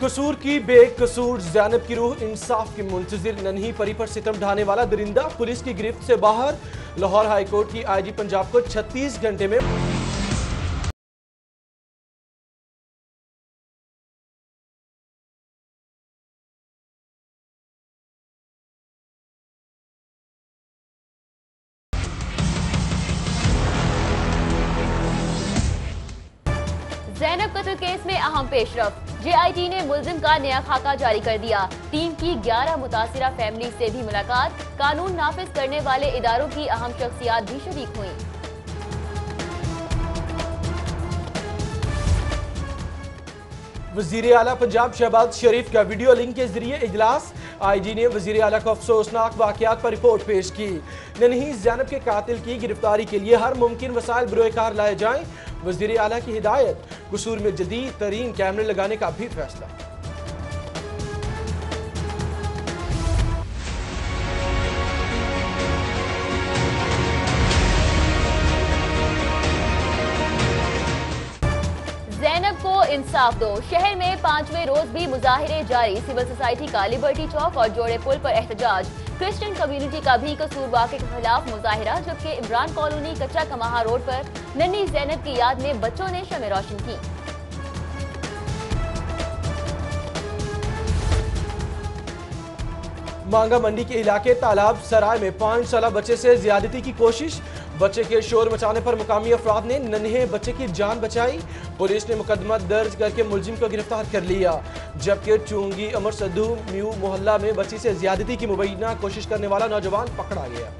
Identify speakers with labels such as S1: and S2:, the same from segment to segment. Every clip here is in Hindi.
S1: कसूर की बेकसूर ज़ैनब की रूह इंसाफ की मुंतजिर, नन्ही परी पर सितम ढाने वाला दरिंदा पुलिस की गिरफ्त से बाहर। लाहौर हाईकोर्ट की आईजी पंजाब को 36 घंटे में
S2: ज़ैनब कत्ल केस में अहम पेशरफ, जेआईटी ने मुल्जिम का नया खाका जारी कर दिया। टीम की 11 मुतासिरा फैमिली से भी मुलाकात, कानून नाफिज करने वाले इदारों की अहम शख्सियात भी शरीक हुई।
S1: वजीर आला पंजाब शहबाज शरीफ का वीडियो लिंक के जरिए इजलास। आईजी ने वजीर आला को अफसोसनाक वाकयात पर रिपोर्ट पेश की। नन्ही ज़ैनब के कातिल की गिरफ्तारी के लिए हर मुमकिन वसाइल बरोकार लाए जाएं। वजीर आला की हिदायत, कसूर में जदीद तरीन कैमरे लगाने का भी फैसला।
S2: ज़ैनब को इंसाफ दो, शहर में 5वें रोज भी मुजाहिरे जारी। सिविल सोसाइटी का लिबर्टी चौक और जोड़े पुल पर एहतजाज। क्रिश्चियन कम्युनिटी का भी कसूरवार के खिलाफ मुजाहिरा, जबकि इमरान कॉलोनी कच्चा कमाहा रोड पर नन्ही ज़ैनब की याद में बच्चों ने शमे रोशन की।
S1: मांगा मंडी के इलाके तालाब सराय में 5 साला बच्चे से ज्यादती की कोशिश। बच्चे के शोर मचाने पर मुकामी अफराद ने नन्हे बच्चे की जान बचाई। पुलिस ने मुकदमा दर्ज करके मुलजिम को गिरफ्तार कर लिया। जबकि चुंगी अमर सद्दू म्यू मोहल्ला में बच्ची से ज्यादती की मुबैना कोशिश करने वाला नौजवान पकड़ा गया।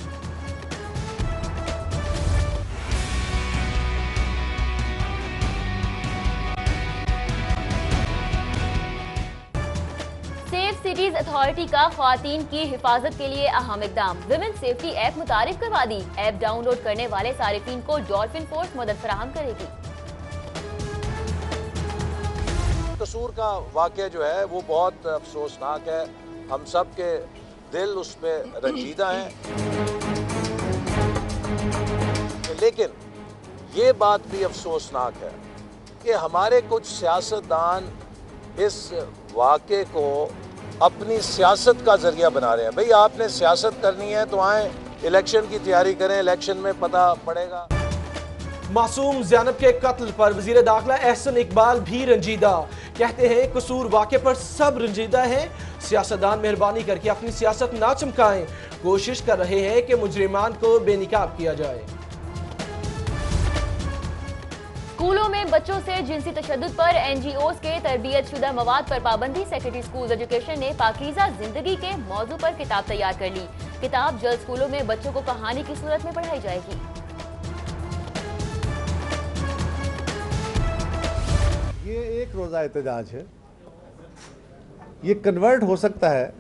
S2: सिटीज अथॉरिटी का ख्वातीन की हिफाजत के लिए अहम इकदाम। विमेन सेफ्टी ऐप मुतारिफ करवा दी। ऐप डाउनलोड करने वाले सारिफीन को डॉल्फिन फोर्स मदद फराहम करेगी।
S3: कसूर का वाक़या जो है वो बहुत अफसोसनाक है। हम सब के दिल उस पर रंजीदा हैं, लेकिन ये बात भी अफसोसनाक है कि हमारे कुछ सियासतदान इस वाक़े को अपनी सियासत का जरिया बना रहे हैं। भाई आपने सियासत करनी है तो आए इलेक्शन की तैयारी करें, इलेक्शन में पता पड़ेगा।
S1: मासूम ज़ैनब के कत्ल पर वजीर दाखिला एहसन इकबाल भी रंजीदा। कहते हैं कसूर वाक़े पर सब रंजीदा हैं। सियासतदान मेहरबानी करके अपनी सियासत ना चमकाएं। कोशिश कर रहे हैं कि मुजरिमान को बेनिकाब किया जाए।
S2: स्कूलों में बच्चों से जिनसी तशद्दुद पर एनजीओज के तरबियत शुदा मवाद पर पाबंदी। सेक्रेटरी स्कूल एजुकेशन ने पाकीज़ा जिंदगी के मौजू पर किताब तैयार कर ली। किताब जल्द स्कूलों में बच्चों को कहानी की सूरत में पढ़ाई जाएगी।
S4: ये एक रोज़ा एहतजाज है, ये कन्वर्ट हो सकता है,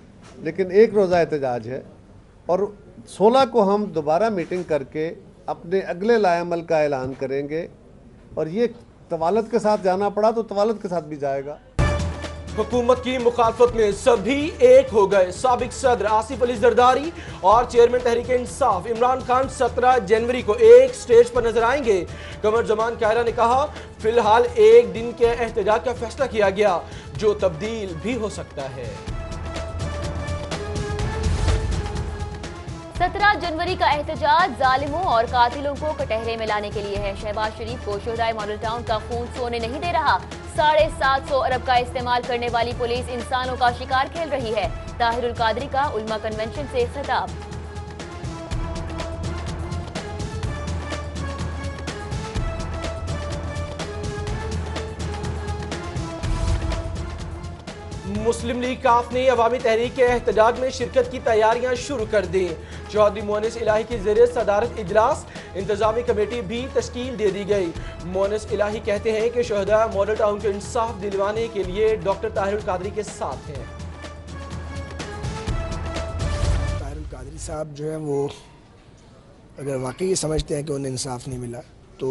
S4: लेकिन एक रोज़ा एहतजाज है और 16 को हम दोबारा मीटिंग करके अपने अगले लाएअमल का ऐलान करेंगे। और ये तवालत के साथ जाना पड़ा तो तवालत के साथ भी जाएगा।
S1: हुकूमत की मुखालफत में सभी एक हो गए। साबिक सदर आसिफ अली जरदारी और चेयरमैन तहरीक इंसाफ इमरान खान 17 जनवरी को एक स्टेज पर नजर आएंगे। कमर जमान कायरा ने कहा, फिलहाल एक दिन के एहतजाज का फैसला किया गया, जो तब्दील भी हो सकता है।
S2: 17 जनवरी का एहतजाज जालिमों और कातिलों को कटहरे में लाने के लिए है। शहबाज शरीफ को शोहदाए मॉडल टाउन का खून सोने नहीं दे रहा। 750 अरब का इस्तेमाल करने वाली पुलिस इंसानों का शिकार खेल रही है। ताहिरुल कादरी का उल्मा कन्वेंशन से खिताब।
S1: मुस्लिम लीग काफ ने अवामी तहरीक के एहतजाज में शिरकत की तैयारियां शुरू कर दी। चौधरी मोनिस इलाही की ज़रिए सदारत इजलास, इंतजामी कमेटी भी तश्कील दे दी गई। मोनिस इलाही कहते हैं कि शहदा मॉडल टाउन को इंसाफ दिलवाने के लिए डॉक्टर ताहिरुल कादरी के साथ हैं।
S5: ताहिरुल कादरी साहब जो है वो अगर वाकई ये समझते हैं कि उन्हें इंसाफ नहीं मिला तो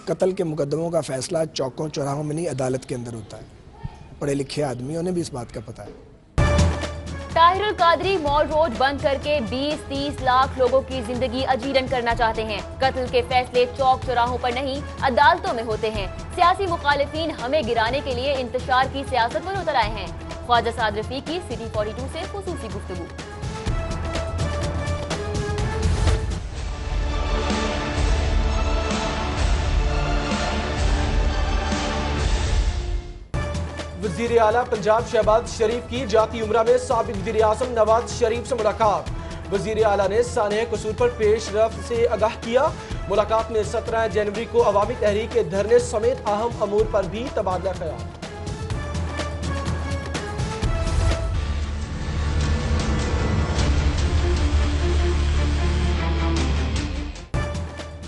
S5: कत्ल के मुकदमों का फैसला चौकों चौराहों में नहीं, अदालत के अंदर होता है। पढ़े लिखे आदमी, उन्हें भी इस बात का पता है।
S2: ताहिरुल कादरी मॉल रोड बंद करके 20-30 लाख लोगों की जिंदगी अजीरन करना चाहते हैं। कत्ल के फैसले चौक चौराहों पर नहीं, अदालतों में होते हैं। सियासी मुखालिफिन हमें गिराने के लिए इंतशार की सियासत पर उतर आए हैं। ख्वाजा साद रफीक की सिटी 42 से खुसूसी गुफ्तगू।
S1: वजीर आला पंजाब शहबाज शरीफ की जाती उम्रा में साबिक वजीर आज़म नवाज शरीफ से मुलाकात। वजीर आला ने सानह कसूर पर पेश रफ्त से आगाह किया। मुलाकात में 17 जनवरी को अवामी तहरीक के धरने समेत अहम अमूर पर भी तबादला ख्याल।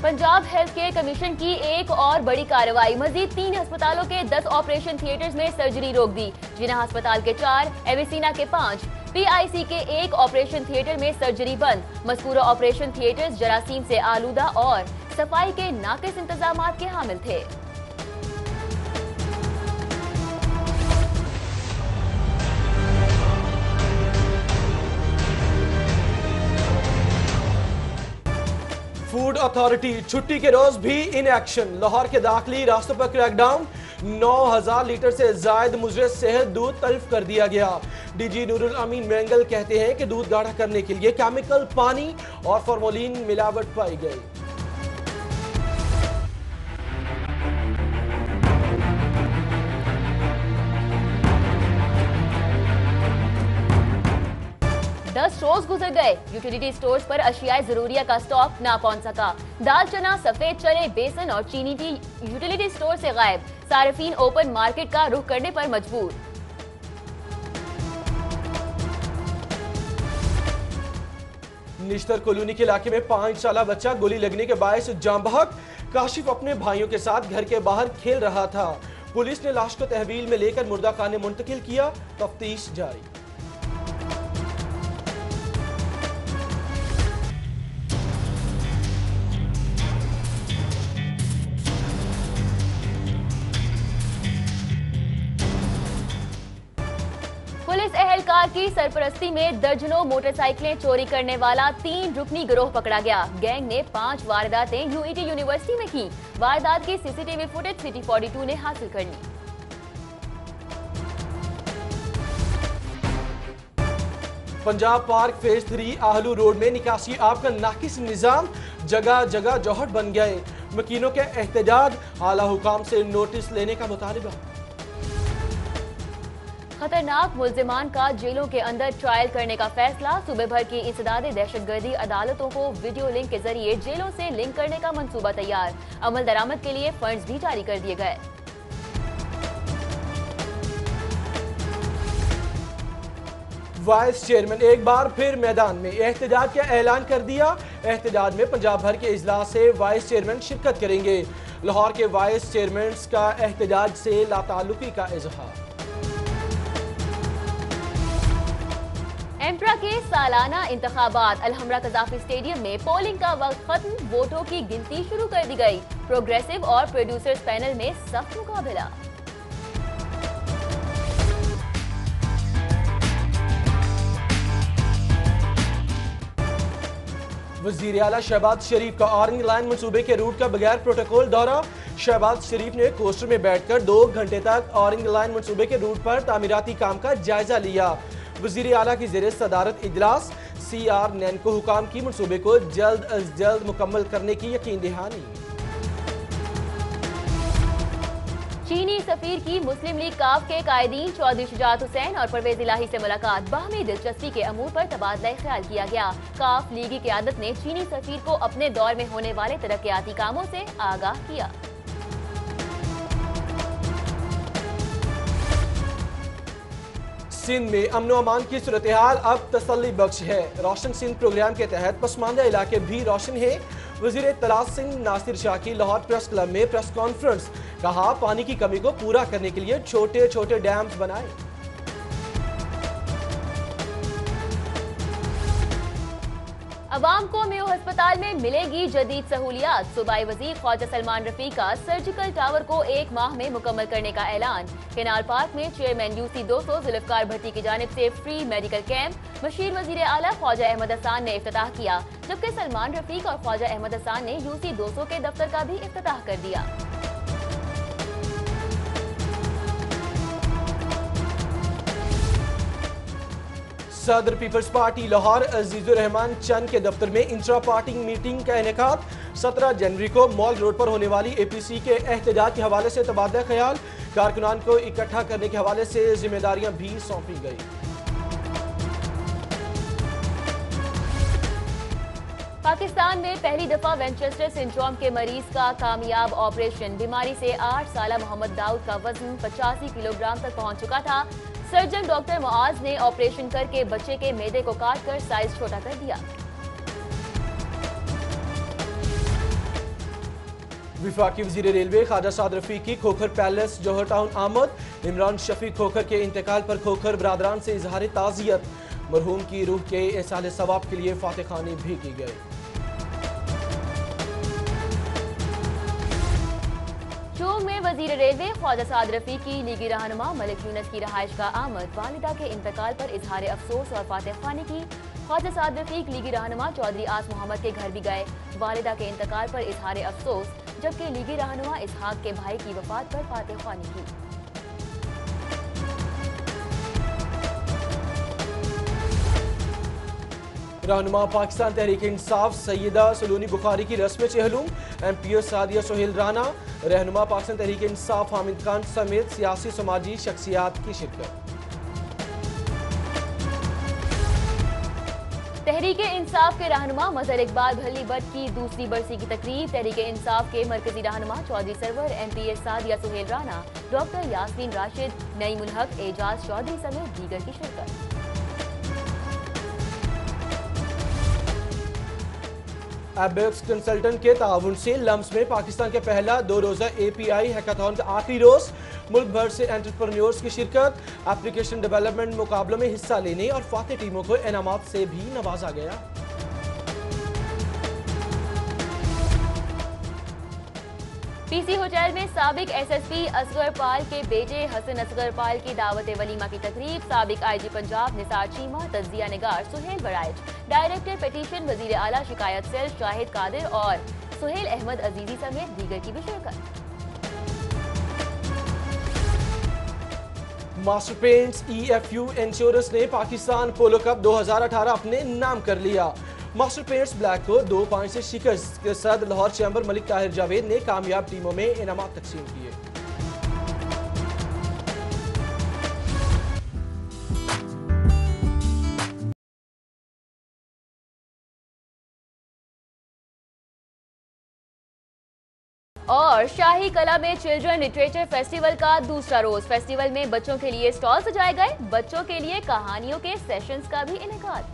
S2: पंजाब हेल्थ केयर कमीशन की एक और बड़ी कार्रवाई। मजीद 3 अस्पतालों के 10 ऑपरेशन थिएटर्स में सर्जरी रोक दी। जिन्ना अस्पताल के 4, एविसिना के 5, PIC के 1 ऑपरेशन थिएटर में सर्जरी बंद। मज़कूरा ऑपरेशन थिएटर्स जरासीम से आलूदा और सफाई के नाकिस इंतजामात के हामिल थे।
S1: फूड अथॉरिटी छुट्टी के रोज भी इन एक्शन। लाहौर के दाखिली रास्तों पर क्रैकडाउन। 9000 लीटर से जायद मुजरे सेहत दूध तल्फ कर दिया गया। DG नूरुल अमीन मेंगल कहते हैं कि दूध गाढ़ा करने के लिए केमिकल, पानी और फॉर्मोलिन मिलावट पाई गई।
S2: रोज गुजर गए, यूटिलिटी स्टोर्स पर अशियाए जरूरिया का स्टॉक ना पहुंच सका। दाल, चना, सफेद चने, बेसन और चीनी भी यूटिलिटी स्टोर से गायब। सार्फिन ओपन मार्केट का रुख करने पर मजबूर।
S1: निश्तर कॉलोनी के इलाके में 5 साला बच्चा गोली लगने के बायस जाम बहक। काशिफ अपने भाइयों के साथ घर के बाहर खेल रहा था। पुलिस ने लाश को तहवील में लेकर मुर्दा खाने मुंतकिल किया। तफ्तीश जारी।
S2: पुलिस एहलकार की सरपरस्ती में दर्जनों मोटरसाइकिलें चोरी करने वाला 3 रुकनी गिरोह पकड़ा गया। गैंग ने 5 वारदातें UET यूनिवर्सिटी में की। वारदात की CCTV फुटेज सिटी 42 ने हासिल कर ली।
S1: पंजाब पार्क फेज 3 आहलू रोड में निकासी आब का नाकिस निजाम। जगह जगह जौहट बन गए। मकीनों के एहतजाज, आला हुकाम से नोटिस लेने का मुतालबा।
S2: खतरनाक मुल्जिमान का जेलों के अंदर ट्रायल करने का फैसला। सूबे भर की इंसदादे दहशतगर्दी अदालतों को वीडियो लिंक के जरिए जेलों से लिंक करने का मंसूबा तैयार। अमल दरामद के लिए फंड्स भी जारी कर दिए गए।
S1: वाइस चेयरमैन एक बार फिर मैदान में। एहतजाज का ऐलान कर दिया। एहतजाज में पंजाब भर के इजलास से वाइस चेयरमैन शिरकत करेंगे। लाहौर के वाइस चेयरमैन का एहतजाज से लाताल्लुकी का इजहार।
S2: एम्प्रा के सालाना इंतखाबात। अलहमरा कजाफी स्टेडियम में पोलिंग का वक्त खत्म। वोटों की गिनती शुरू कर दी गई। प्रोग्रेसिव और प्रोड्यूसर्स पैनल में सख्त मुकाबला।
S1: वजीर आला शहबाज शरीफ का ऑरेंज लाइन मंसूबे के रूट का बगैर प्रोटोकॉल दौरा। शहबाज शरीफ ने कोस्टर में बैठकर 2 घंटे तक ऑरेंज लाइन मंसूबे के रूट पर तामीराती काम का जायजा लिया। वजीर आला की ज़ेरे सदारत इजलास। CR नैनको हुकाम की मंसूबे को जल्द अज जल्द मुकम्मल करने की यकीन दहानी।
S2: चीनी सफीर की मुस्लिम लीग काफ के कायदीन चौधरी शुजात हुसैन और परवेज इलाही से मुलाकात। बाहमी दिलचस्पी के अमूर पर तबादला ख्याल किया गया। काफ लीगी क़यादत ने चीनी सफीर को अपने दौर में होने वाले तरक्याती कामों से आगाह किया।
S1: सिंध में अमनो अमान की सूरत हाल अब तसल्ली बख्श है। रोशन सिंध प्रोग्राम के तहत पसमानदा इलाके भी रोशन है। वजीर इत्तलात सिंध नासिर शाह की लाहौर प्रेस क्लब में प्रेस कॉन्फ्रेंस। कहा, पानी की कमी को पूरा करने के लिए छोटे छोटे डैम्स बनाए।
S2: अवाम को मेयो अस्पताल में मिलेगी जदीद सहूलियात। सूबाई वजीर ख्वाजा सलमान रफीक का सर्जिकल टावर को 1 माह में मुकम्मल करने का ऐलान। केनाल पार्क में चेयरमैन UC 200 जुल्फकार भट्टी की जानिब से फ्री मेडिकल कैंप मशीर वजीर आला ख्वाजा अहमद हसान ने इफ्तिताह किया, जबकि सलमान रफीक और ख्वाजा अहमद हसान ने UC 200 के दफ्तर का भी इफ्तिताह कर दिया।
S1: सदर पीपल्स पार्टी लाहौर अजीजुर रहमान चंद के दफ्तर में इंट्रा पार्टी मीटिंग का इनेकाद। 17 जनवरी को मॉल रोड पर होने वाली APC के एहतजाज के हवाले से तबादला ख्याल। कारकुनान को इकट्ठा करने के हवाले से जिम्मेदारियां भी सौंपी गई।
S2: पाकिस्तान में पहली दफा वेंचेस्टर सिंड्रोम के मरीज का कामयाब ऑपरेशन। बीमारी से 8 साला मोहम्मद दाऊद का वजन 85 किलोग्राम तक पहुंच चुका था। सर्जन डॉक्टर मुआज ने ऑपरेशन करके बच्चे के मैदे को काटकर साइज छोटा कर दिया।
S1: विफाकी वजीर रेलवे ख्वाजा साद रफीक की खोखर पैलेस जौहर टाउन आमद। इमरान शफीक खोखर के इंतकाल पर खोखर बरादरान से इजहार ताज़ियत। मरहूम की रूह के एहसाल सवाब के लिए फातिह खानी भी की गई।
S2: चूम में वजीर रेलवे ख्वाजा साद रफीक की लीगी रहनुमा मलिक यूनस की रहायश का आमद। वालिदा के इंतकाल पर इजहार अफसोस और फातिह खानी की। ख्वाजा साद रफीक लीगी रहनुमा चौधरी आस मोहम्मद के घर भी गए। वालिदा के इंतकाल पर इजहार अफसोस, जबकि लीगी रहनुमा इसहाक के भाई की वफात पर फातिह खानी की।
S1: रहनुमा पाकिस्तान तहरीक इंसाफ सैयदा सलोनी बुखारी की रस्म चहलूम। MPO सादिया सोहेल राना, रहनुमा पाकिस्तान तहरीक इंसाफ हामिद खान समेत सियासी समाजी शख्सियात की शिरकत।
S2: तहरीक इंसाफ के रहनुमा मजहर इकबाल भल्ली भट्ट की दूसरी बरसी की तकरीब। तहरीक इंसाफ के मरकजी रहनुमा चौधरी सरवर, MPA सादिया सोहेल राना, डॉक्टर यास्मीन राशिद, नईमुल हक, एजाज चौधरी समेत दीगर की शिरकत।
S1: एबेक्स कंसल्टेंट के ताउन से लम्स में पाकिस्तान के पहला 2 रोजा API हैकाथॉन का आखिरी रोज। मुल्क भर से एंटरप्रेन्योर्स की शिरकत। एप्लीकेशन डेवलपमेंट मुकाबलों में हिस्सा लेने और फातेह टीमों को इनामात से भी नवाजा गया।
S2: PC होटल में साबिक SSP असगर पाल के बेटे हसन असगर पाल की दावत वलीमा की तकरीब। साबिक IG पंजाब निसार चीमा, तज्जिया निगार सुहेल बराइच, डायरेक्टर पिटीशन वजीर आला शिकायत सेल शाहिद कादिर और सुहेल अहमद अजीजी समेत दीगर की भी शिरकत।
S1: मास्टर पेंट्स EFU इंश्योरेंस ने पाकिस्तान पोलो कप 2018 अपने नाम कर लिया। मास्टर पेंट्स ब्लैक को 2-5 से शिकस्त के साथ लाहौर चैम्बर मलिक ताहिर जावेद ने कामयाब टीमों में इनामात तकसीम किए।
S2: और शाही कला में चिल्ड्रन लिटरेचर फेस्टिवल का दूसरा रोज। फेस्टिवल में बच्चों के लिए स्टॉल सजाए गए। बच्चों के लिए कहानियों के सेशंस का भी इनेकाद।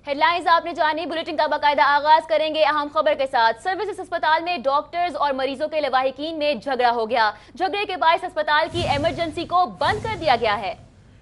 S2: हेडलाइंस आपने जानी। बुलेटिन का बाकायदा आगाज करेंगे अहम खबर के साथ। सर्विसेज अस्पताल में डॉक्टर्स और मरीजों के लवाहिकीन में झगड़ा हो गया। झगड़े के बायस अस्पताल की इमरजेंसी को बंद कर दिया गया है।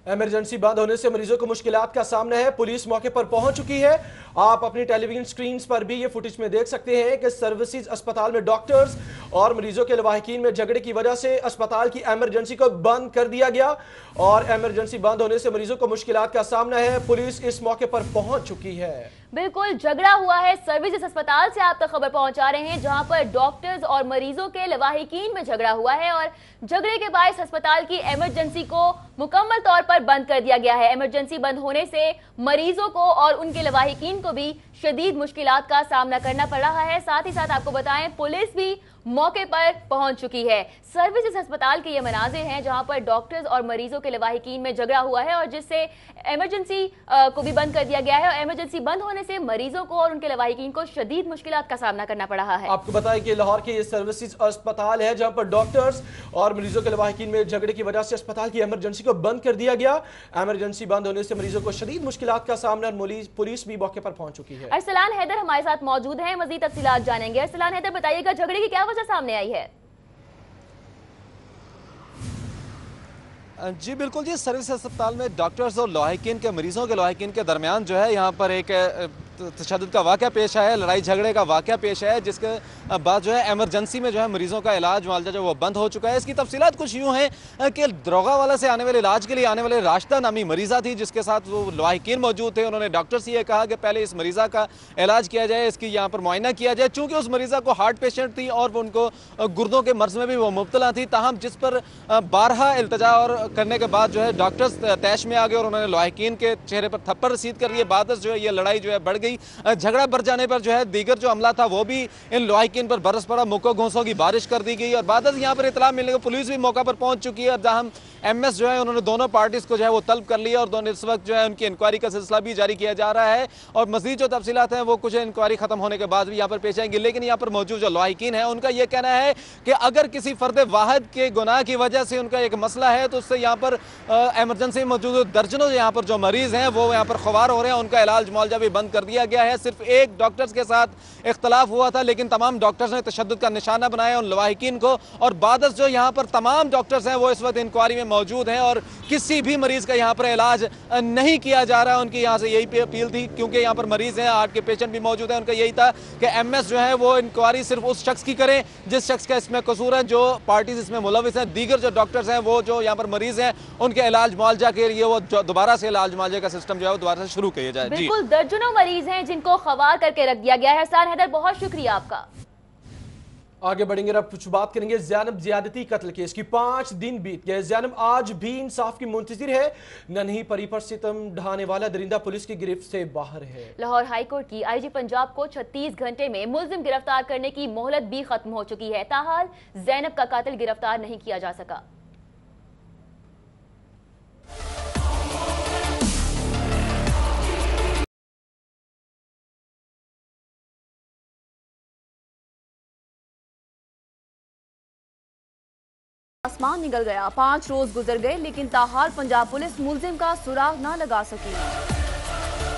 S1: इमरजेंसी बंद होने से मरीजों को मुश्किलात का सामना है। पुलिस मौके पर पहुंच चुकी है। आप अपनी टेलीविजन स्क्रीन पर भी ये फुटेज में देख सकते हैं कि सर्विसेज अस्पताल में डॉक्टर्स और मरीजों के लवाहिकीन में झगड़े की वजह से अस्पताल की इमरजेंसी को बंद कर दिया गया और इमरजेंसी बंद होने से मरीजों को मुश्किलात का सामना है। पुलिस इस मौके पर पहुंच चुकी है।
S2: बिल्कुल झगड़ा हुआ है। सर्विसेज अस्पताल से आप तक खबर पहुंचा रहे हैं, जहां पर डॉक्टर्स और मरीजों के लवाहिकीन में झगड़ा हुआ है और झगड़े के बायस अस्पताल की इमरजेंसी को मुकम्मल तौर पर बंद कर दिया गया है। इमरजेंसी बंद होने से मरीजों को और उनके लवाहिकीन को भी शदीद मुश्किलात का सामना करना पड़ रहा है। साथ ही साथ आपको बताएं, पुलिस भी मौके पर पहुंच चुकी है। सर्विसेज अस्पताल के ये मनाजिर हैं जहां पर डॉक्टर्स और मरीजों के लवाहिकीन में झगड़ा हुआ है और जिससे इमरजेंसी को भी बंद कर दिया गया है और इमरजेंसी बंद होने से मरीजों को और उनके लवाहिकीन को शदीद मुश्किलात का सामना करना पड़ रहा है।
S1: आपको बताएं कि लाहौर के ये सर्विसेज अस्पताल है जहां पर डॉक्टर्स और मरीजों के लवाहिकीन में झगड़े की वजह से अस्पताल की इमरजेंसी को बंद कर दिया गया। इमरजेंसी बंद होने से मरीजों को शदीद मुश्किलात का सामना, पुलिस भी मौके पर पहुंच चुकी है।
S2: अरसलान हैदर हमारे साथ मौजूद हैं, मजीद तफसीलात जानेंगे। अरसलान हैदर, बताइएगा झगड़े की क्या वजह सामने आई है?
S6: जी बिल्कुल जी, सर्विस अस्पताल में डॉक्टर्स और लवाहिकीन के मरीजों के लवाहिकीन के दरमियान जो है यहाँ पर एक तशद्दुद का वाक़या पेश आया है, लड़ाई झगड़े का वाक़या पेश आया है, जिसके बाद जो है इमरजेंसी में जो है मरीजों का इलाज मुआवजा जो वो बंद हो चुका है। इसकी तफसीलात कुछ यूँ हैं कि दरोगावाला से आने वाले इलाज के लिए आने वाले राशिदा नामी मरीज़ा थी जिसके साथ वो लवाहिकीन मौजूद थे। उन्होंने डॉक्टर से ये कहा कि पहले इस मरीज़ा का इलाज किया जाए, इसकी यहाँ पर मुआयना किया जाए। चूँकि उस मरीज़ा को हार्ट पेशेंट थी और उनको गुर्दों के मर्ज में भी वो मुब्तला थी, ताहम जिस पर बारहा इल्तजा और करने के बाद जो है डॉक्टर्स तैश में आ गए और उन्होंने लवाहिकीन के चेहरे पर थप्पड़ रसीद कर दिए। बाद जो है ये लड़ाई जो है बढ़ गई। झगड़ा बढ़ जाने पर जो है दीगर जो अमला था वो भी इन लवाहिकीन पर बरस पड़ा, मुक्कों घोंसों की बारिश कर दी गई और बाद यहाँ पर इतला मिलने को पुलिस भी मौका पर पहुंच चुकी है। और जहाँ एमएस जो है उन्होंने दोनों पार्टीज को जो है वो तलब कर लिया और दोनों इस वक्त जो है उनकी इंक्वायरी का सिलसिला भी जारी किया जा रहा है और मजीद जो तफसीलात हैं वो कुछ इंक्वायरी खत्म होने के बाद भी यहाँ पर पेश आएंगी। लेकिन यहाँ पर मौजूद जो लवाहिकीन है उनका यह कहना है कि अगर किसी फर्द वाहिद के गुनाह की वजह से उनका एक मसला है तो उससे यहाँ पर एमरजेंसी में मौजूद दर्जनों यहाँ पर जो मरीज हैं वो यहाँ पर खुवार हो रहे हैं, उनका इलाज मुआवजा भी बंद कर दिया गया है। सिर्फ एक डॉक्टर्स के साथ इख्तलाफ हुआ था लेकिन तमाम डॉक्टर्स ने तशद्दुद का निशाना बनाया उन लवाहिकीन को और बाद जो यहाँ पर तमाम डॉक्टर्स हैं वो इस वक्त इंक्वायरी में मौजूद हैं और किसी भी मरीज का यहाँ पर इलाज नहीं किया जा रहा है। उनकी यहाँ से यही अपील थी, क्योंकि यहाँ पर मरीज हैं, हार्ट के पेशेंट भी मौजूद हैं, उनका यही था कि एमएस जो है वो इंक्वायरी सिर्फ उस शख्स की करें जिस शख्स का इसमें कसूर है, जो पार्टीज इसमें मुलविस हैं। दीगर जो डॉक्टर्स हैं वो जो यहाँ पर मरीज हैं उनके इलाज मुआवजा के लिए वो दोबारा से इलाज मुआवजा का सिस्टम जो है वो दोबारा से शुरू किया जाए।
S2: बिल्कुल, दर्जनों मरीज हैं जिनको खवार करके रख दिया गया है। अरसलान हैदर, बहुत शुक्रिया आपका।
S1: आगे बढ़ेंगे, अब कुछ बात करेंगे ज़ैनब ज्यादती कत्ल केस की। 5 दिन बीत गए, ज़ैनब आज भी इंसाफ की मुंतजिर है। नन्ही परी पर सितम ढाने वाला दरिंदा पुलिस की गिरफ्त से बाहर है।
S2: लाहौर हाईकोर्ट की आईजी पंजाब को 36 घंटे में मुल्जिम गिरफ्तार करने की मोहलत भी खत्म हो चुकी है। ताहाल ज़ैनब का कातिल गिरफ्तार नहीं किया जा सका। आसमान निकल गया, 5 रोज गुजर गए लेकिन ताहाल पंजाब पुलिस मुल्जिम का सुराग न लगा सकी।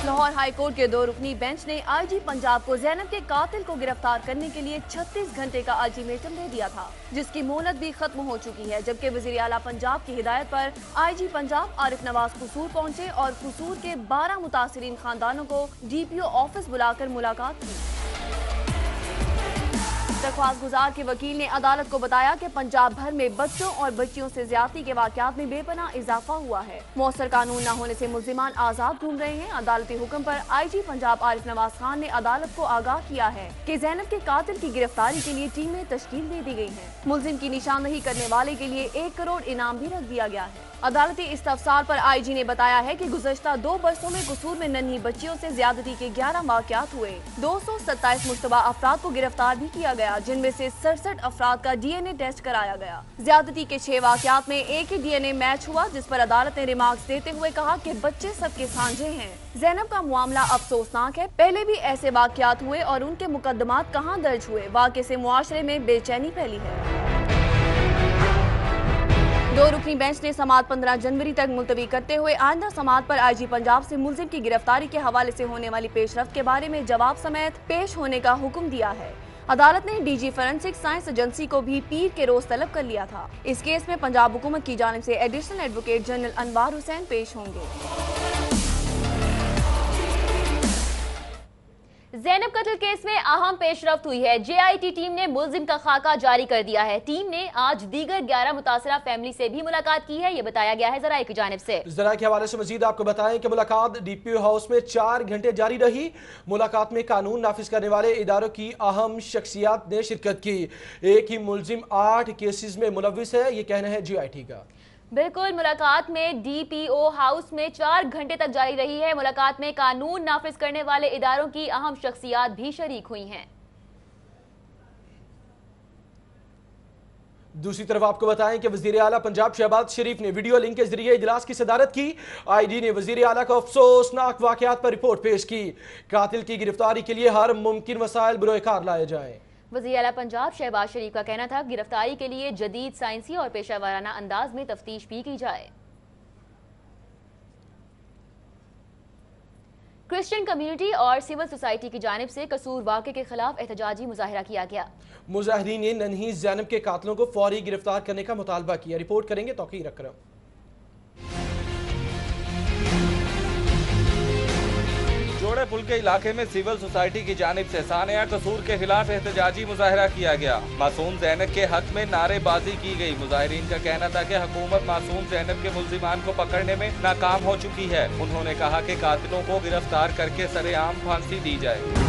S2: लाहौर हाईकोर्ट के 2 रुकनी बेंच ने आईजी पंजाब को ज़ैनब के कातिल को गिरफ्तार करने के लिए 36 घंटे का अल्टीमेटम दे दिया था, जिसकी मोहलत भी खत्म हो चुकी है। जबकि वज़ीर आला पंजाब की हिदायत पर आईजी पंजाब आरिफ नवाज कसूर पहुंचे और कसूर के 12 मुतासिरीन खानदानों को डीपीओ ऑफिस बुलाकर मुलाकात की। दरख्वास्त गुजार के वकील ने अदालत को बताया कि पंजाब भर में बच्चों और बच्चियों से ज्यादती के वाकयात में बेपनाह इजाफा हुआ है। मौसर कानून न होने से मुल्जिमान आजाद घूम रहे हैं। अदालती हुक्म पर आईजी पंजाब आरिफ नवाज खान ने अदालत को आगाह किया है कि ज़ैनब के कातिल की गिरफ्तारी के लिए टीमें तश्कील दे दी गई हैं। मुल्जिम की निशानदही करने वाले के लिए 1 करोड़ इनाम भी रख दिया गया है। अदालती इस्तफसार पर आईजी ने बताया है कि गुज़श्ता 2 बरसों में कसूर में नन्ही बच्चियों से ज्यादती के 11 वाकयात हुए। 227 मुश्तबा अफराद को गिरफ्तार भी किया गया, जिनमें से 67 अफराद का डीएनए टेस्ट कराया गया। ज्यादती के 6 वाकयात में एक ही डीएनए मैच हुआ, जिस पर अदालत ने रिमार्क्स देते हुए कहा कि बच्चे सबके साझे हैं। ज़ैनब का मामला अफसोसनाक है। पहले भी ऐसे वाकयात हुए और उनके मुकदमात कहाँ दर्ज हुए। वाक़े से मुआशरे में बेचैनी फैली है। 2 रुकनी बेंच ने समाअत 15 जनवरी तक मुलतवी करते हुए आइंदा समाअत पर आईजी पंजाब से मुल्जिम की गिरफ्तारी के हवाले से होने वाली पेशरफ्त के बारे में जवाब समेत पेश होने का हुक्म दिया है। अदालत ने डीजी फॉरेंसिक साइंस एजेंसी को भी पीर के रोज तलब कर लिया था। इस केस में पंजाब हुकूमत की जानिब से एडिशनल एडवोकेट जनरल अनवार हुसैन पेश होंगे। ज़ैनब कत्ल केस में अहम पेशरफ्त हुई है। जेआईटी टीम ने मुल्जिम का खाका जारी कर दिया है। टीम ने आज दीगर 11 मुतासरा फैमिली से भी मुलाकात की है, ये बताया गया है ज़राए की जानिब से।
S1: ज़राए के हवाले से मजीद आपको बताएं कि मुलाकात डीपीओ हाउस में 4 घंटे जारी रही। मुलाकात में कानून नाफिज करने वाले इदारों की अहम शख्सियात ने शिरकत की। एक ही मुल्जिम 8 केसेस में मुलविस है, ये कहना है जेआईटी का।
S2: बिल्कुल, मुलाकात में डीपीओ हाउस में 4 घंटे तक जारी रही है। मुलाकात में कानून नाफिज करने वाले इदारों की अहम शख्सियात भी शरीक हुई हैं।
S1: दूसरी तरफ आपको बताएं कि वजीर आला पंजाब शहबाज शरीफ ने वीडियो लिंक के जरिए इजलास की सदारत की। आईजी ने वजीर आला को अफसोसनाक वाकयात पर रिपोर्ट पेश की। कातिल की गिरफ्तारी के लिए हर मुमकिन वसाइल बरोकार लाए जाएं।
S2: वज़ीर आला पंजाब शहबाज शरीफ का कहना था गिरफ्तारी के लिए जदीद साइंसी और पेशा वाराना अंदाज में तफ्तीश भी की जाए। क्रिश्चियन कम्युनिटी और सिविल सोसाइटी की जानिब से कसूर वाक़े के खिलाफ एहतजाजी मुजाहिरा किया गया।
S1: मुजाहिरीन ने नन्ही ज़ैनब के कातिलों को फौरी गिरफ्तार करने का मुतालबा किया। रिपोर्ट करेंगे तौकीर अकरम।
S7: जोड़े पुल के इलाके में सिविल सोसाइटी की जानिब से सानिया कसूर के खिलाफ एहतजाजी मुजाहिरा किया गया। मासूम ज़ैनब के हक में नारेबाजी की गई। मुजाहिरीन का कहना था कि हुकूमत मासूम ज़ैनब के मुल्जिमान को पकड़ने में नाकाम हो चुकी है। उन्होंने कहा कि कातिलों को गिरफ्तार करके सरेआम फांसी दी जाए।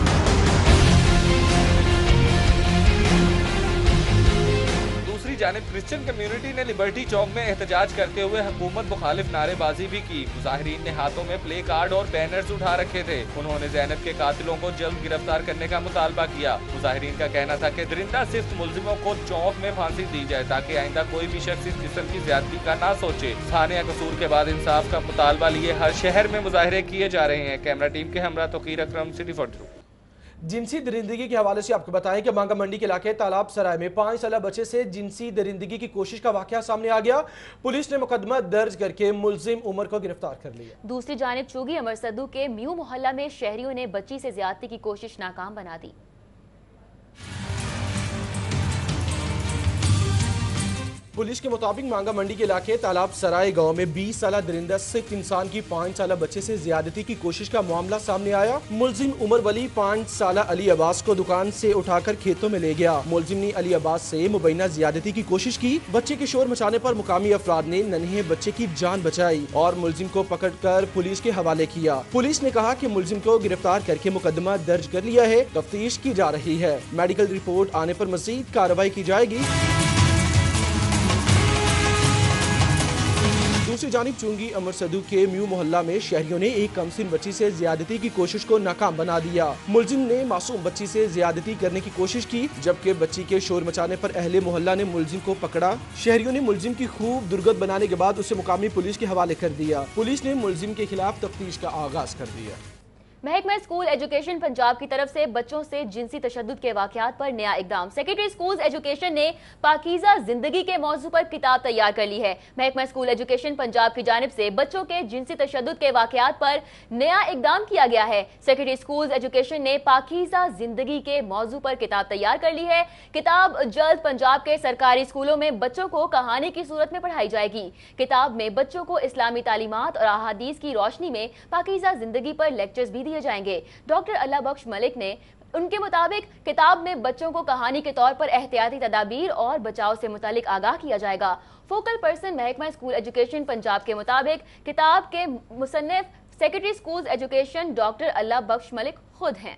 S7: दूसरी जानिब क्रिश्चियन कम्युनिटी ने लिबर्टी चौक में एहतजाज करते हुए हुकूमत मुखालिफ नारेबाजी भी की। मुजाहिरीन ने हाथों में प्ले कार्ड और बैनर्स उठा रखे थे। उन्होंने ज़ैनब के कातिलों को जल्द गिरफ्तार करने का मुतालबा किया। मुजाहिरीन का कहना था कि दरिंदा सिफ्त मुल्जिमों को चौक में फांसी दी जाए ताकि आइंदा कोई भी शख्स इस किस्म की ज्यादती का ना सोचे। सानिया कसूर के बाद इंसाफ का मुतालबा लिए हर शहर में मुजाहिरे किए जा रहे हैं। कैमरा टीम के हमरा तौकीर अकरम, सिटी 42।
S1: जिनसी दरिंदगी के हवाले से आपको बताएं कि मांगा मंडी के इलाके तालाब सराय में 5 साला बच्चे से जिनसी दरिंदगी की कोशिश का वाकया सामने आ गया। पुलिस ने मुकदमा दर्ज करके मुलजिम उमर को गिरफ्तार कर लिया।
S2: दूसरी जानिब चूगी अमर सद्दू के म्यू मोहल्ला में शहरियों ने बच्ची से ज्यादती की कोशिश नाकाम बना दी।
S1: पुलिस के मुताबिक मांगा मंडी के इलाके तालाब सराय गांव में 20 साला दरिंदा सिख इंसान की 5 साला बच्चे से ज्यादती की कोशिश का मामला सामने आया। मुलजिम उमर वली 5 साला अली अब्बास को दुकान से उठाकर खेतों में ले गया। मुलजिम ने अली अब्बास से मुबैना ज्यादती की कोशिश की। बच्चे के शोर मचाने पर मुकामी अफराद ने नन्हे बच्चे की जान बचाई और मुलजिम को पकड़कर पुलिस के हवाले किया। पुलिस ने कहा कि मुलजिम को गिरफ्तार करके मुकदमा दर्ज कर लिया है। तफ्तीश की जा रही है। मेडिकल रिपोर्ट आने पर मजीद कार्रवाई की जाएगी। दूसरी जानिब चुंगी अमर सदू के म्यू मोहल्ला में शहरियों ने एक कमसिन बच्ची से ज्यादती की कोशिश को नाकाम बना दिया। मुलजिम ने मासूम बच्ची से ज्यादती करने की कोशिश की, जबकि बच्ची के शोर मचाने पर अहले मोहल्ला ने मुलजिम को पकड़ा। शहरियों ने मुलजिम की खूब दुर्गत बनाने के बाद उसे मुकामी पुलिस के हवाले कर दिया। पुलिस ने मुलजिम के खिलाफ तफ्तीश का आगाज कर दिया।
S2: महकमा स्कूल एजुकेशन पंजाब की तरफ से बच्चों से जिनसी तशद्दुद के वाकयात पर नया इकदाम। सेक्रेटरी स्कूल एजुकेशन ने पाकीज़ा जिंदगी के मौजू पर किताब तैयार कर ली है। महकमा स्कूल एजुकेशन पंजाब की जानिब से बच्चों के जिनसी तशद्दुद के वाकयात पर नया इकदाम किया गया है। सेक्रेटरी स्कूल एजुकेशन ने पाकीज़ा जिंदगी के मौजू पर किताब तैयार कर ली है। किताब जल्द पंजाब के सरकारी स्कूलों में बच्चों को कहानी की सूरत में पढ़ाई जाएगी। किताब में बच्चों को इस्लामी तालीमात और अहादीस की रोशनी में पाकीज़ा जिंदगी पर लेक्चर्स भी दिए जाएंगे। डॉक्टर अल्लाह बख्श मलिक ने उनके मुताबिक किताब में बच्चों को कहानी के तौर पर एहतियाती तदाबीर और बचाव से मुतालिक आगाह किया जाएगा। फोकल पर्सन महकमा स्कूल एजुकेशन पंजाब के मुताबिक किताब के मुसन्निफ सेक्रेटरी स्कूल एजुकेशन डॉक्टर अल्लाह बख्श मलिक खुद हैं।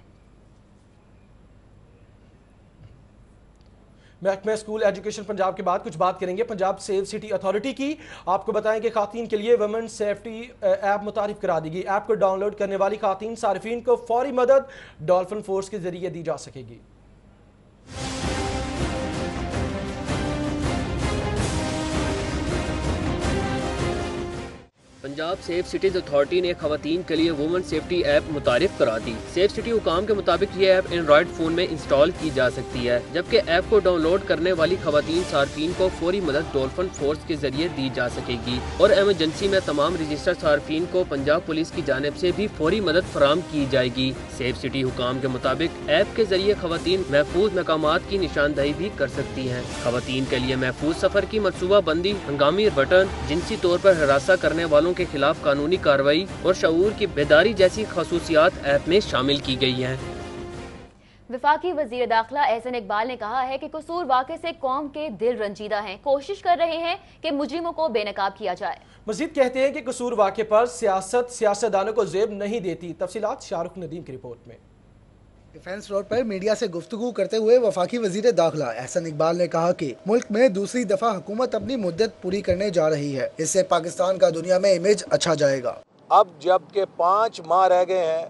S1: महकमा स्कूल एजुकेशन पंजाब के बाद कुछ बात करेंगे पंजाब सेफ सिटी अथॉरिटी की। आपको बताएं कि खातीन के लिए वुमेन सेफ्टी ऐप मुतारिफ करा दी गई। ऐप को डाउनलोड करने वाली खातीन सार्फिन को फौरी मदद डॉल्फिन फोर्स के जरिए दी जा सकेगी।
S8: पंजाब सेफ सिटीज अथॉरिटी ने खवातीन के लिए वुमेन सेफ्टी ऐप मुतारिफ करा दी। सेफ सिटी हुकाम के मुताबिक ये ऐप एंड्रॉयड फोन में इंस्टॉल की जा सकती है, जबकि ऐप को डाउनलोड करने वाली खवातीन सार्फिन को फौरी मदद डॉल्फिन फोर्स के जरिए दी जा सकेगी और एमरजेंसी में तमाम रजिस्टर्ड सार्फिन को पंजाब पुलिस की जानिब से भी फौरी मदद फराम की जाएगी। सेफ सिटी हुकाम के मुताबिक ऐप के जरिए खवातीन महफूज मकामात की निशानदही भी कर सकती हैं। खवातीन के लिए महफूज सफर की मनसूबा बंदी, हंगामी बटन, जिनसी तौर पर हरासा करने वालों के खिलाफ कानूनी कार्रवाई और शऊर की बेदारी जैसी खसूसियात ऐप में शामिल की गई हैं।
S2: वफाकी वजीर दाखिला एहसन इकबाल ने कहा है कि कसूर वाक़े से कौम के दिल रंजीदा हैं, कोशिश कर रहे हैं कि मुजरिमों को बेनकाब किया जाए।
S1: मजीद कहते हैं कि कसूर वाक़े पर सियासत सियासतदानों को जेब नहीं देती। तफसीलात शाहरुख नदीम की रिपोर्ट में।
S9: डिफेंस रोड पर मीडिया से गुफ्तगू करते हुए वफाकी वजीर दाखिला एहसन इकबाल ने कहा कि मुल्क में दूसरी दफा हुकूमत अपनी मुद्दत पूरी करने जा रही है। इससे पाकिस्तान का दुनिया में इमेज अच्छा जाएगा।
S3: अब जब के 5 माह रह गए हैं,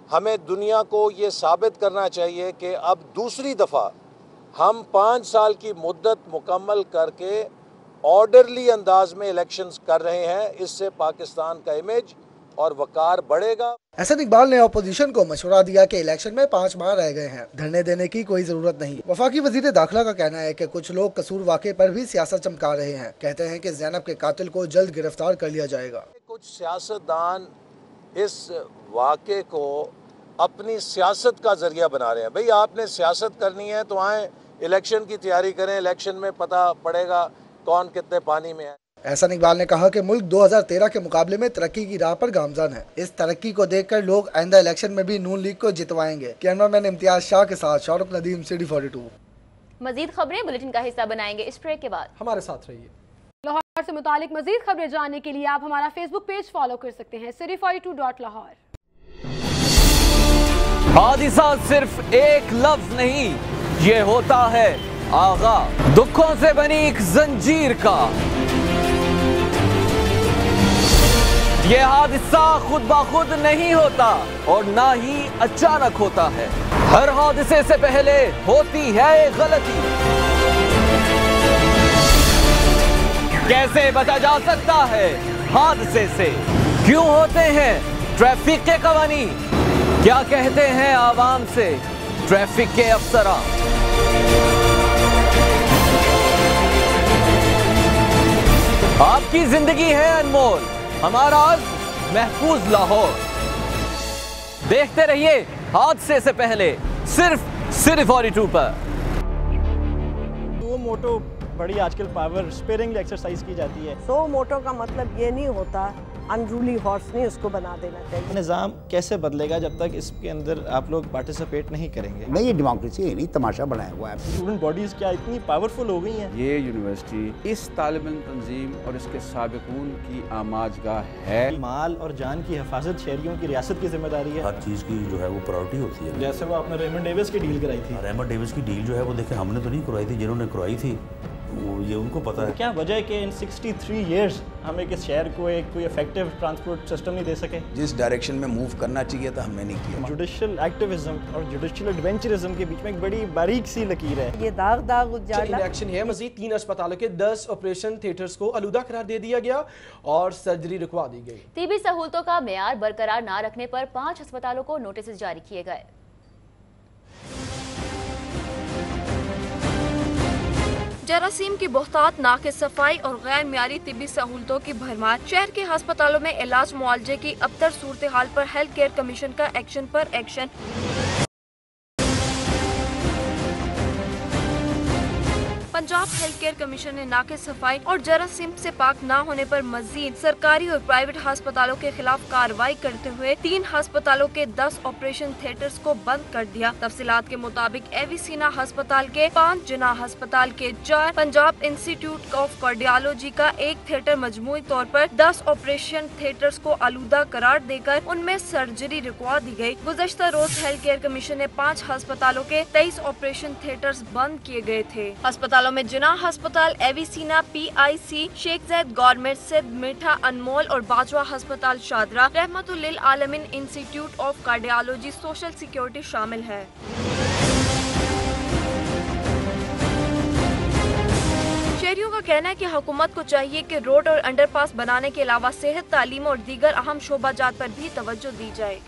S3: हमें दुनिया को ये साबित करना चाहिए कि अब दूसरी दफा हम 5 साल की मुद्दत मुकम्मल करके ऑर्डरली अंदाज में इलेक्शंस कर रहे हैं। इससे पाकिस्तान का इमेज और वकार बढ़ेगा।
S9: एहसन इकबाल ने अपोजिशन को मशवरा दिया कि इलेक्शन में 5 माह रह गए हैं, धरने देने की कोई जरूरत नहीं। वफाकी वजीर दाखिला का कहना है कि कुछ लोग कसूर वाक़े पर भी सियासत चमका रहे हैं। कहते हैं कि ज़ैनब के कातिल को जल्द गिरफ्तार कर लिया जाएगा।
S3: कुछ सियासतदान इस वाक़े को अपनी सियासत का जरिया बना रहे हैं। भाई आपने सियासत करनी है तो आए इलेक्शन की तैयारी करें, इलेक्शन में पता पड़ेगा कौन कितने पानी में है।
S9: एहसन इकबाल ने कहा कि मुल्क 2013 के मुकाबले में तरक्की की राह पर गामज़न है। इस तरक्की को देखकर लोग आइंदा इलेक्शन में भी नून लीग को जितवाएंगे। कैमरामैन इम्तियाज शाह के साथ शाहरुख नदीम, सिटी 42।
S2: मजीद खबरें बुलेटिन का हिस्सा बनाएंगे इस ब्रेक के बाद।
S1: हमारे साथ रहिए।
S10: लाहौर से मुतालिक मजीद खबरें जानने के लिए आप हमारा फेसबुक पेज फॉलो कर सकते हैं, city42.lahore।
S11: हादिसा सिर्फ एक लफ्ज नहीं, ये होता है आगा दुखों से बनी एक जंजीर का। ये हादसा खुद ब खुद नहीं होता और ना ही अचानक होता है। हर हादसे से पहले होती है गलती। कैसे बचा जा सकता है हादसे से? क्यों होते हैं ट्रैफिक के कवानीन? क्या कहते हैं आवाम से ट्रैफिक के अफसरान? आपकी जिंदगी है अनमोल, हमारा महफूज लाहौर। देखते रहिए हादसे से पहले सिर्फ सिटी 42 पर।
S12: सो मोटो बड़ी आजकल पावर स्पेयरिंगली एक्सरसाइज की जाती है।
S13: सो मोटो का मतलब ये नहीं होता अनरूली हॉर्स नहीं उसको बना देना चाहिए।
S12: निज़ाम कैसे बदलेगा जब तक इसके अंदर आप लोग पार्टिसिपेट नहीं करेंगे?
S14: नहीं, ये डेमोक्रेसी है नहीं, तमाशा बनाया हुआ है।
S12: स्टूडेंट बॉडीज क्या इतनी पावरफुल हो गई हैं?
S15: ये यूनिवर्सिटी इस तालिब इल्म तंजीम और इसके साबिकून की आमाजगाह है।
S12: माल और जान की हिफाजत शहरियों की रियासत की जिम्मेदारी है।
S16: हर चीज़ की जो है वो प्रायोरिटी होती है।
S12: जैसे वो आपने रेमंड डेविस की डील कराई थी।
S16: रेमंड डेविस की डील जो है वो देखें हमने तो नहीं करवाई थी, जिन्होंने करवाई थी वो ये उनको पता है।
S12: क्या वजह है कि इन 63 इयर्स हम एक शहर को एक कोई इफेक्टिव ट्रांसपोर्ट सिस्टम नहीं दे सके?
S17: जिस डायरेक्शन में मूव करना चाहिए था हमने नहीं किया।
S12: जुडिशियल एक्टिविज्म और जुडिशियल एडवेंचरिज्म के बीच में एक बड़ी बारीक सी लकीर है।
S13: ये दाग उजाला
S1: एक्शन है। मजीद 3 अस्पतालों के 10 ऑपरेशन थिएटर्स को आलूदा करार दे दिया गया और सर्जरी रुकवा दी गई।
S2: टीबी सहूलतों का मेयार बरकरार न रखने पर 5 अस्पतालों को नोटिस जारी किए गए।
S18: जरासीम की बोहतात, नाक़िस सफाई और गैर मियारी तिब्बी सहूलतों की भरमार। शहर के अस्पतालों में इलाज मुआलजे की अबतर सूरत हाल पर हेल्थ केयर कमीशन का एक्शन पर action. Punjab health care commission ने नाक़िस सफाई और जरासीम से पाक न होने पर मजीद सरकारी और प्राइवेट अस्पतालों के खिलाफ कार्रवाई करते हुए 3 अस्पतालों के 10 ऑपरेशन थिएटर्स को बंद कर दिया। तफसीलात के मुताबिक एविसीना अस्पताल के 5, जिनाह अस्पताल के 4, पंजाब इंस्टीट्यूट ऑफ कार्डियोलॉजी का 1 थिएटर मजमूई तौर पर 10 ऑपरेशन थिएटर्स को आलूदा करार देकर उनमें सर्जरी रुकवा दी गयी। गुज़श्ता रोज हेल्थ केयर कमीशन ने 5 अस्पतालों के 23 ऑपरेशन थिएटर्स बंद किए गए थे। अस्पतालों में जिनाह अस्पताल, एविसीना, PIC, शेख ज़ैद गवर्नमेंट सिद्ध, मीठा, अनमोल और बाजवा अस्पताल शादरा, रहमतुल लिल आलमीन institute of cardiology, social security शामिल है। शहरियों का कहना है कि हुकूमत को चाहिए कि रोड और अंडरपास बनाने के अलावा सेहत, तालीम और दीगर अहम शोबाजात पर भी तवज्जो दी जाए।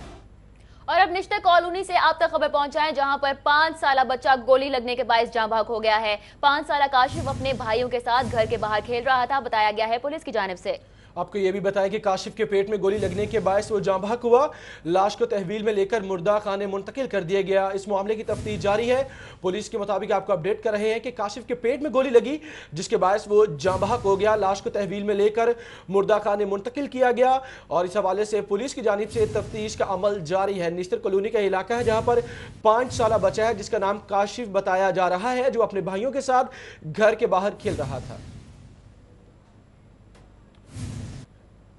S2: और अब निश्ता कॉलोनी से आप तक खबर पहुंचाएं, जहां पर 5 साला बच्चा गोली लगने के बायस जाँ भाग हो गया है। 5 साला काशिफ अपने भाइयों के साथ घर के बाहर खेल रहा था, बताया गया है पुलिस की जानिब से।
S1: आपको ये भी बताया कि काशिफ के पेट में गोली लगने के बायस वो जाँ भाग हुआ। लाश को तहवील में लेकर मुर्दा खाने मुंतकिल कर दिया गया। इस मामले की तफ्तीश जारी है। पुलिस के मुताबिक आपको अपडेट कर रहे हैं कि काशिफ के पेट में गोली लगी, जिसके बायस वो जाँ भाग हो गया। लाश को तहवील में लेकर मुर्दा खाने मुंतकिल किया गया और इस हवाले से पुलिस की जानिब से तफ्तीश का अमल जारी है। निश्तर कॉलोनी का इलाका है जहाँ पर 5 साला बच्चा है जिसका नाम काशिफ बताया जा रहा है, जो अपने भाइयों के साथ घर के बाहर खेल रहा था।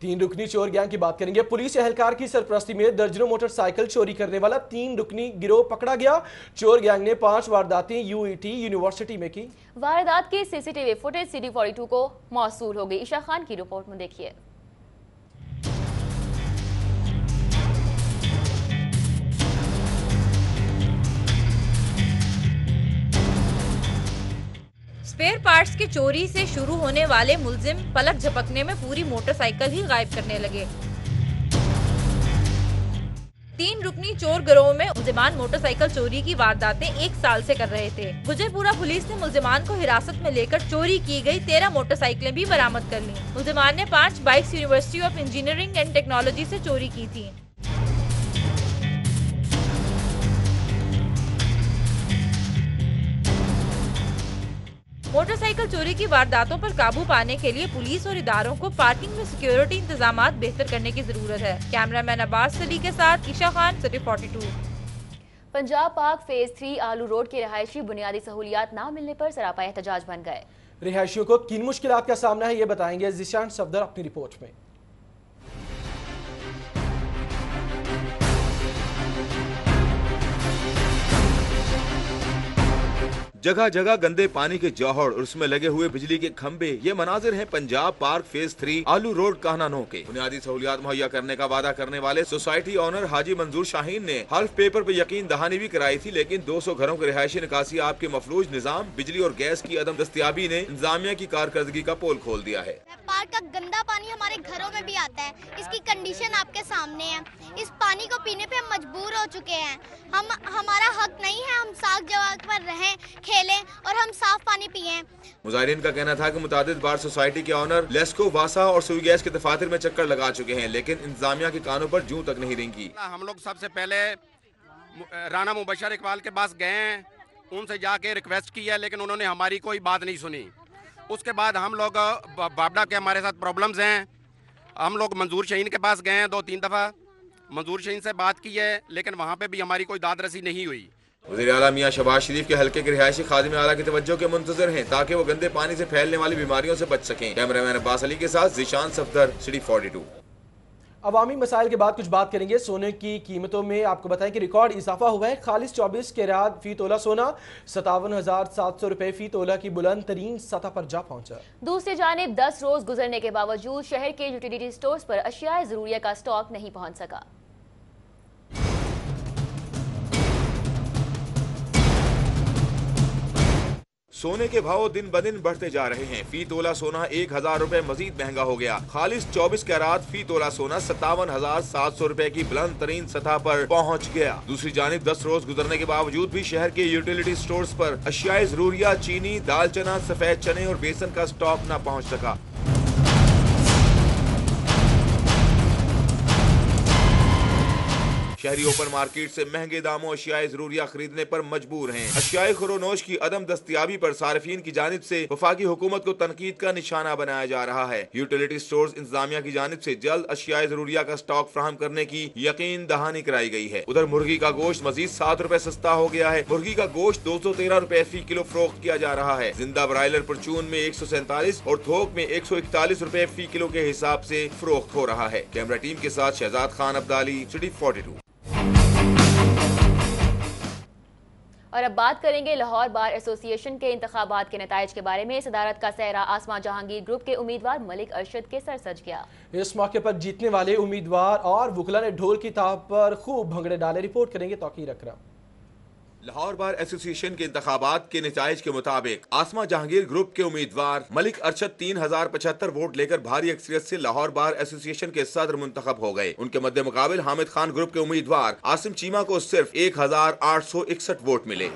S1: 3 रुकनी चोर गैंग की बात करेंगे। पुलिस एहलकार की सरपरस्ती में दर्जनों मोटरसाइकिल चोरी करने वाला 3 रुकनी गिरोह पकड़ा गया। चोर गैंग ने 5 वारदातें UET यूनिवर्सिटी में की।
S2: वारदात की CCTV फुटेज सिटी 42 को मौसूल हो गई। ईशा खान की रिपोर्ट में देखिए।
S19: स्पेयर पार्ट्स की चोरी से शुरू होने वाले मुलजिम पलक झपकने में पूरी मोटरसाइकिल ही गायब करने लगे। 3 रुकनी चोर गिरोह में मुलजिमान मोटरसाइकिल चोरी की वारदातें 1 साल से कर रहे थे। गुजरपुरा पुलिस ने मुलजिमान को हिरासत में लेकर चोरी की गई 13 मोटरसाइकिलें भी बरामद कर ली। मुलजिमान ने 5 bikes university of engineering and technology से चोरी की थी। मोटरसाइकिल चोरी की वारदातों पर काबू पाने के लिए पुलिस और इदारों को पार्किंग में सिक्योरिटी इंतजामात बेहतर करने की जरूरत है। कैमरामैन अब्बास सली के साथ ईशा खान, सिटी 42।
S2: पंजाब पाक फेज 3 आलू रोड के रहायशी बुनियादी सहूलियात न मिलने पर सरापा एहतजाज बन गए।
S1: रिहायशियों को किन मुश्किलात का सामना है, ये बताएंगे जिशान सफदर अपनी रिपोर्ट में।
S20: जगह जगह गंदे पानी के जौहड़ और उसमें लगे हुए बिजली के खंभे, ये मनाजिर हैं पंजाब पार्क फेज 3 आलू रोड काहनानो के। बुनियादी सहूलियात मुहैया करने का वादा करने वाले सोसाइटी ऑनर हाजी मंजूर शाहीन ने हल्फ पेपर पर यकीन दहानी भी कराई थी, लेकिन 200 घरों के रिहायशी निकासी आपके मफलूज निजाम, बिजली और गैस की अदम दस्तियाबी ने इंतजामिया की कारकर्दगी का पोल खोल दिया है।
S21: पार्क का गंदा पानी हमारे घरों में भी आता है, इसकी कंडीशन आपके सामने है। इस पानी को पीने पे हम मजबूर हो चुके हैं। हमारा हक नहीं है हम साफ जगह पर रहें, खेलें और हम साफ पानी पिएं।
S20: मुजाहिरीन का कहना था कि मुतादिद बार सोसाइटी के ऑनर लेस्को, वासा और सुई गैस के दफातर में चक्कर लगा चुके हैं, लेकिन इंतजामिया के कानों पर जूं तक नहीं रेंगी।
S22: हम लोग सबसे पहले राना मुबशर इकबाल के पास गए हैं, उनसे जाके रिक्वेस्ट की है, लेकिन उन्होंने हमारी कोई बात नहीं सुनी। उसके बाद हम लोग बाबडा के हमारे साथ प्रॉब्लम्स हैं, हम लोग मंजूर शहीन के पास गए हैं 2-3 दफ़ा, मंजूर शहीन से बात की है, लेकिन वहाँ पे भी हमारी कोई दाद रसी नहीं हुई।
S20: वज़ीर आला मियां शहबाज शरीफ के हल्के के रिहायशी खादिम आला की तवज्जो के मुंतजर हैं ताकि वो गंदे पानी से फैलने वाली बीमारियों से बच सकें। कैमरामैन अब्बास अली के साथ जिशान सफदर, सिटी 42।
S1: अवामी मसाइल के बाद कुछ बात करेंगे सोने की कीमतों में। आपको बताएं कि रिकॉर्ड इजाफा हुआ है। खालिस 24 कैरात फी तोला सोना 57,700 रुपए फी तोला की बुलंद तरीन सतह पर जा पहुंचा।
S2: दूसरी जानिब 10 रोज गुजरने के बावजूद शहर के यूटिलिटी स्टोर्स पर अशियाए जरूरिया का स्टॉक नहीं पहुंच सका।
S20: सोने के भाव दिन ब दिन बढ़ते जा रहे हैं। फी तोला सोना 1,000 रुपए मजीद महंगा हो गया। खालिस 24 कैरात फी तोला सोना 57,700 रुपए की बुलंद तरीन सतह पर पहुंच गया। दूसरी जानिब 10 रोज गुजरने के बावजूद भी शहर के यूटिलिटी स्टोर्स पर अशियाए जरूरिया चीनी, दाल चना, सफेद चने और बेसन का स्टॉक न पहुंच सका। शहरी ओपन मार्केट से महंगे दामों अशियाए जरूरिया खरीदने पर मजबूर हैं। अशियाए खुरोनोश की अदम दस्तियाबी पर सार्फिन की जानिब से वफाकी हुकूमत को तनकीद का निशाना बनाया जा रहा है। यूटिलिटी स्टोर्स इंतजामिया की जानिब से जल्द अशियाए जरूरिया का स्टॉक फ्राहम करने की यकीन दहानी कराई गई है। उधर मुर्गी का गोश्त मजीद 7 रुपए सस्ता हो गया है। मुर्गी का गोश्त 213 रुपए फी किलो फरोख्त किया जा रहा है। जिंदा ब्रायलर परचून में 147 और थोक में 141 रुपए फी किलो के हिसाब से फरोख्त हो रहा है। कैमरा टीम के साथ शहजाद खान अब्दाली, सिटी 42।
S2: और अब बात करेंगे लाहौर बार एसोसिएशन के इंतखाबात के नताइज के बारे में। सदारत का सहरा आसमा जहांगीर ग्रुप के उम्मीदवार मलिक अरशद के सर सज गया।
S1: इस मौके पर जीतने वाले उम्मीदवार और वुकला ने ढोल की ताप पर खूब भंगड़े डाले। रिपोर्ट करेंगे तौकीर अकरम।
S20: लाहौर बार एसोसिएशन के इंतखाबात के नताइज के मुताबिक आसमा जहांगीर ग्रुप के उम्मीदवार मलिक अरशद 3075 वोट लेकर भारी अक्सरियत से लाहौर बार एसोसिएशन के सदर मुंतखब हो गए। उनके मद्दे मुकाबिल हामिद खान ग्रुप के उम्मीदवार आसिम चीमा को सिर्फ 1861 वोट मिले।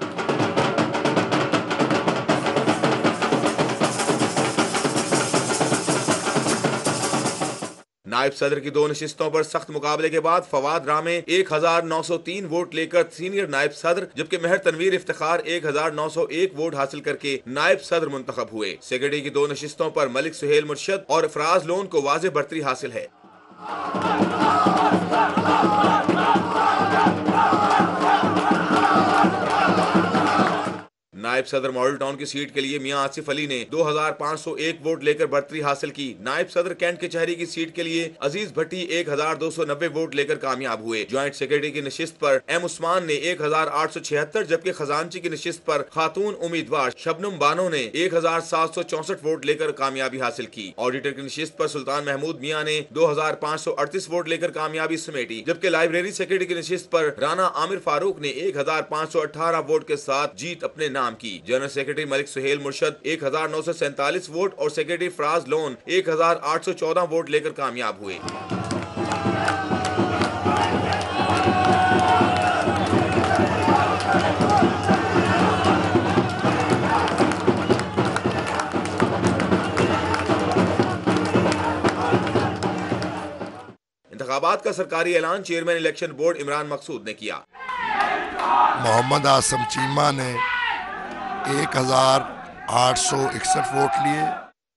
S20: नायब सदर की 2 नशिस्तों पर सख्त मुकाबले के बाद फवाद रामे 1903 वोट लेकर सीनियर नायब सदर, जबकि मेहर तनवीर इफ्तिखार 1901 वोट हासिल करके नायब सदर मुंतखब हुए। सेक्रेटरी की 2 नशिस्तों पर मलिक सुहेल मुर्शद और फराज लोन को वाज़ेह बढ़तरी हासिल है। नायब सदर मॉडल टाउन की सीट के लिए मियां आसिफ अली ने 2501 वोट लेकर बढ़तरी हासिल की। नायब सदर कैंट के चहरी की सीट के लिए अजीज भट्टी 1290 वोट लेकर कामयाब हुए। ज्वाइंट सेक्रेटरी की नशिस्त पर एम उस्मान ने 1876, जबकि खजानची की नशिस्त पर खातून उम्मीदवार शबनम बानो ने 1764 वोट लेकर कामयाबी हासिल की। ऑडिटर की नशिस्त पर सुल्तान महमूद मियां ने 2538 वोट लेकर कामयाबी समेटी, जबकि लाइब्रेरी सेक्रेटरी की नशिस्त पर राना आमिर फारूक ने 1518 वोट के साथ जीत अपने नाम की। General secretary Malik Suhail Murshad 1947 vote और सेक्रेटरी फराज लोन 1814 वोट लेकर कामयाब हुए। इंतखाबात का सरकारी ऐलान chairman election board Imran Maqsood ने किया।
S4: मोहम्मद आसम चीमा ने 1861 वोट लिए।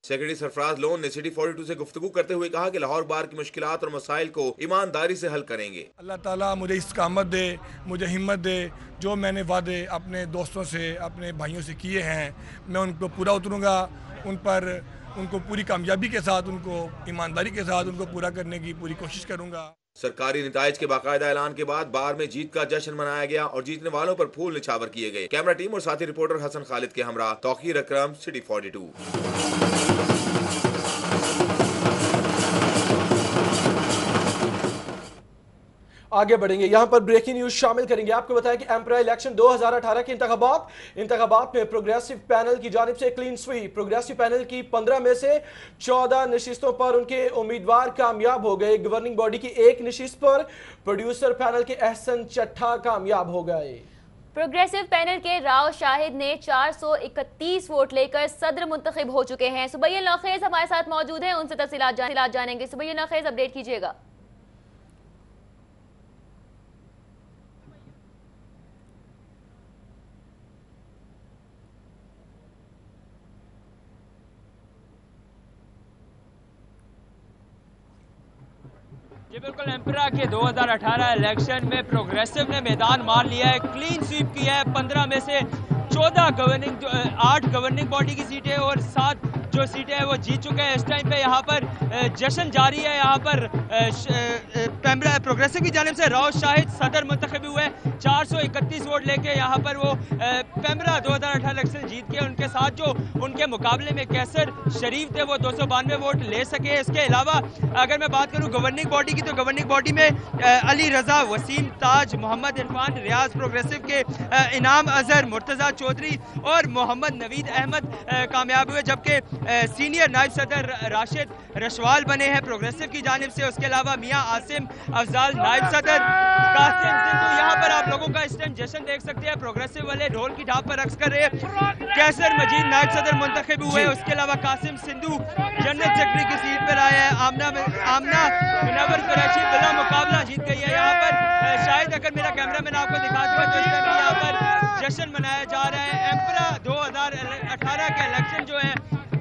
S20: सेक्रेटरी सरफराज लोन ने सिटी 42 से गुफ्तगू करते हुए कहा कि लाहौर बार की मुश्किलात और मसाइल को ईमानदारी से हल करेंगे।
S5: अल्लाह ताला मुझे इस्कामत दे, मुझे हिम्मत दे। जो मैंने वादे अपने दोस्तों से, अपने भाइयों से किए हैं, मैं उनको पूरा उतरूँगा। उन पर उनको पूरी कामयाबी के साथ, उनको ईमानदारी के साथ उनको पूरा करने की पूरी कोशिश करूँगा।
S20: सरकारी नताइज के बाकायदा ऐलान के बाद बार में जीत का जश्न मनाया गया और जीतने वालों पर फूल निछावर किए गए। कैमरा टीम और साथी रिपोर्टर हसन खालिद के हमरा तौकीर अकरम, सिटी 42।
S1: आगे बढ़ेंगे, यहाँ पर ब्रेकिंग न्यूज शामिल करेंगे। आपको बताएं कि एम्परा इलेक्शन 2018 के इंतखाबात में प्रोग्रेसिव पैनल की जानिब से क्लीन स्वीप। प्रोग्रेसिव पैनल की 15 में से 14 नशिस्तों पर उनके उम्मीदवार कामयाब हो गए। गवर्निंग बॉडी की एक नशिस्त पर प्रोड्यूसर पैनल के अहसन चट्ठा कामयाब हो गए।
S2: प्रोग्रेसिव पैनल के राव शाहिद ने 431 वोट लेकर सदर मुंतखब हो चुके हैं। सुबैल नौखेज हमारे साथ मौजूद हैं, उनसे तफसीलात जानेंगे। सुबैल नौखेज, अपडेट कीजिएगा।
S23: जी बिल्कुल, एम्परा के 2018 इलेक्शन में प्रोग्रेसिव ने मैदान मार लिया है, क्लीन स्वीप किया है। 15 में से 8 गवर्निंग बॉडी की सीटें और 7 जो सीटें हैं वो जीत चुके हैं। इस टाइम पे यहाँ पर जश्न जारी है। यहाँ पर प्रोग्रेसिव की जानिब से राव शाहिद सदर मुंतखब हुए 431 वोट लेके। यहाँ पर वो पेमरा 2018 इलेक्शन जीत के उनके साथ जो उनके मुकाबले में कैसर शरीफ थे वो 292 वोट ले सके। इसके अलावा अगर मैं बात करूँ गवर्निंग बॉडी की, तो गवर्निंग बॉडी में अली रजा, वसीम ताज, मोहम्मद इरफान रियाज प्रोग्रेसिव के, इनाम अजहर, मुर्तजा चौधरी और मोहम्मद नवीद अहमद कामयाब हुए। जबकि सीनियर नायब सदर राशिद रशवाल बने हैं प्रोग्रेसिव की जानिब से। उसके अलावा मियां आसिम अफजाल नायब सदर, कासिम सिंधु। यहाँ पर आप लोगों का इस टाइम जश्न देख सकते हैं। प्रोग्रेसिव वाले ढोल की ढाप पर रक्स कर रहे हैं। कैसर मजीद नायब सदर मुंतखब हुए। उसके अलावा कासिम सिंधु जनरल सेक्रेटरी की सीट पर आए हैं। आमना मुनव्वर कुरैशी बिला मुकाबला जीत गई है। यहाँ पर शायद अगर मेरा कैमरामैन आपको दिखा दूंगा तो इस टाइम यहाँ पर जश्न मनाया जा रहा है। एम्परा 2018 के इलेक्शन जो है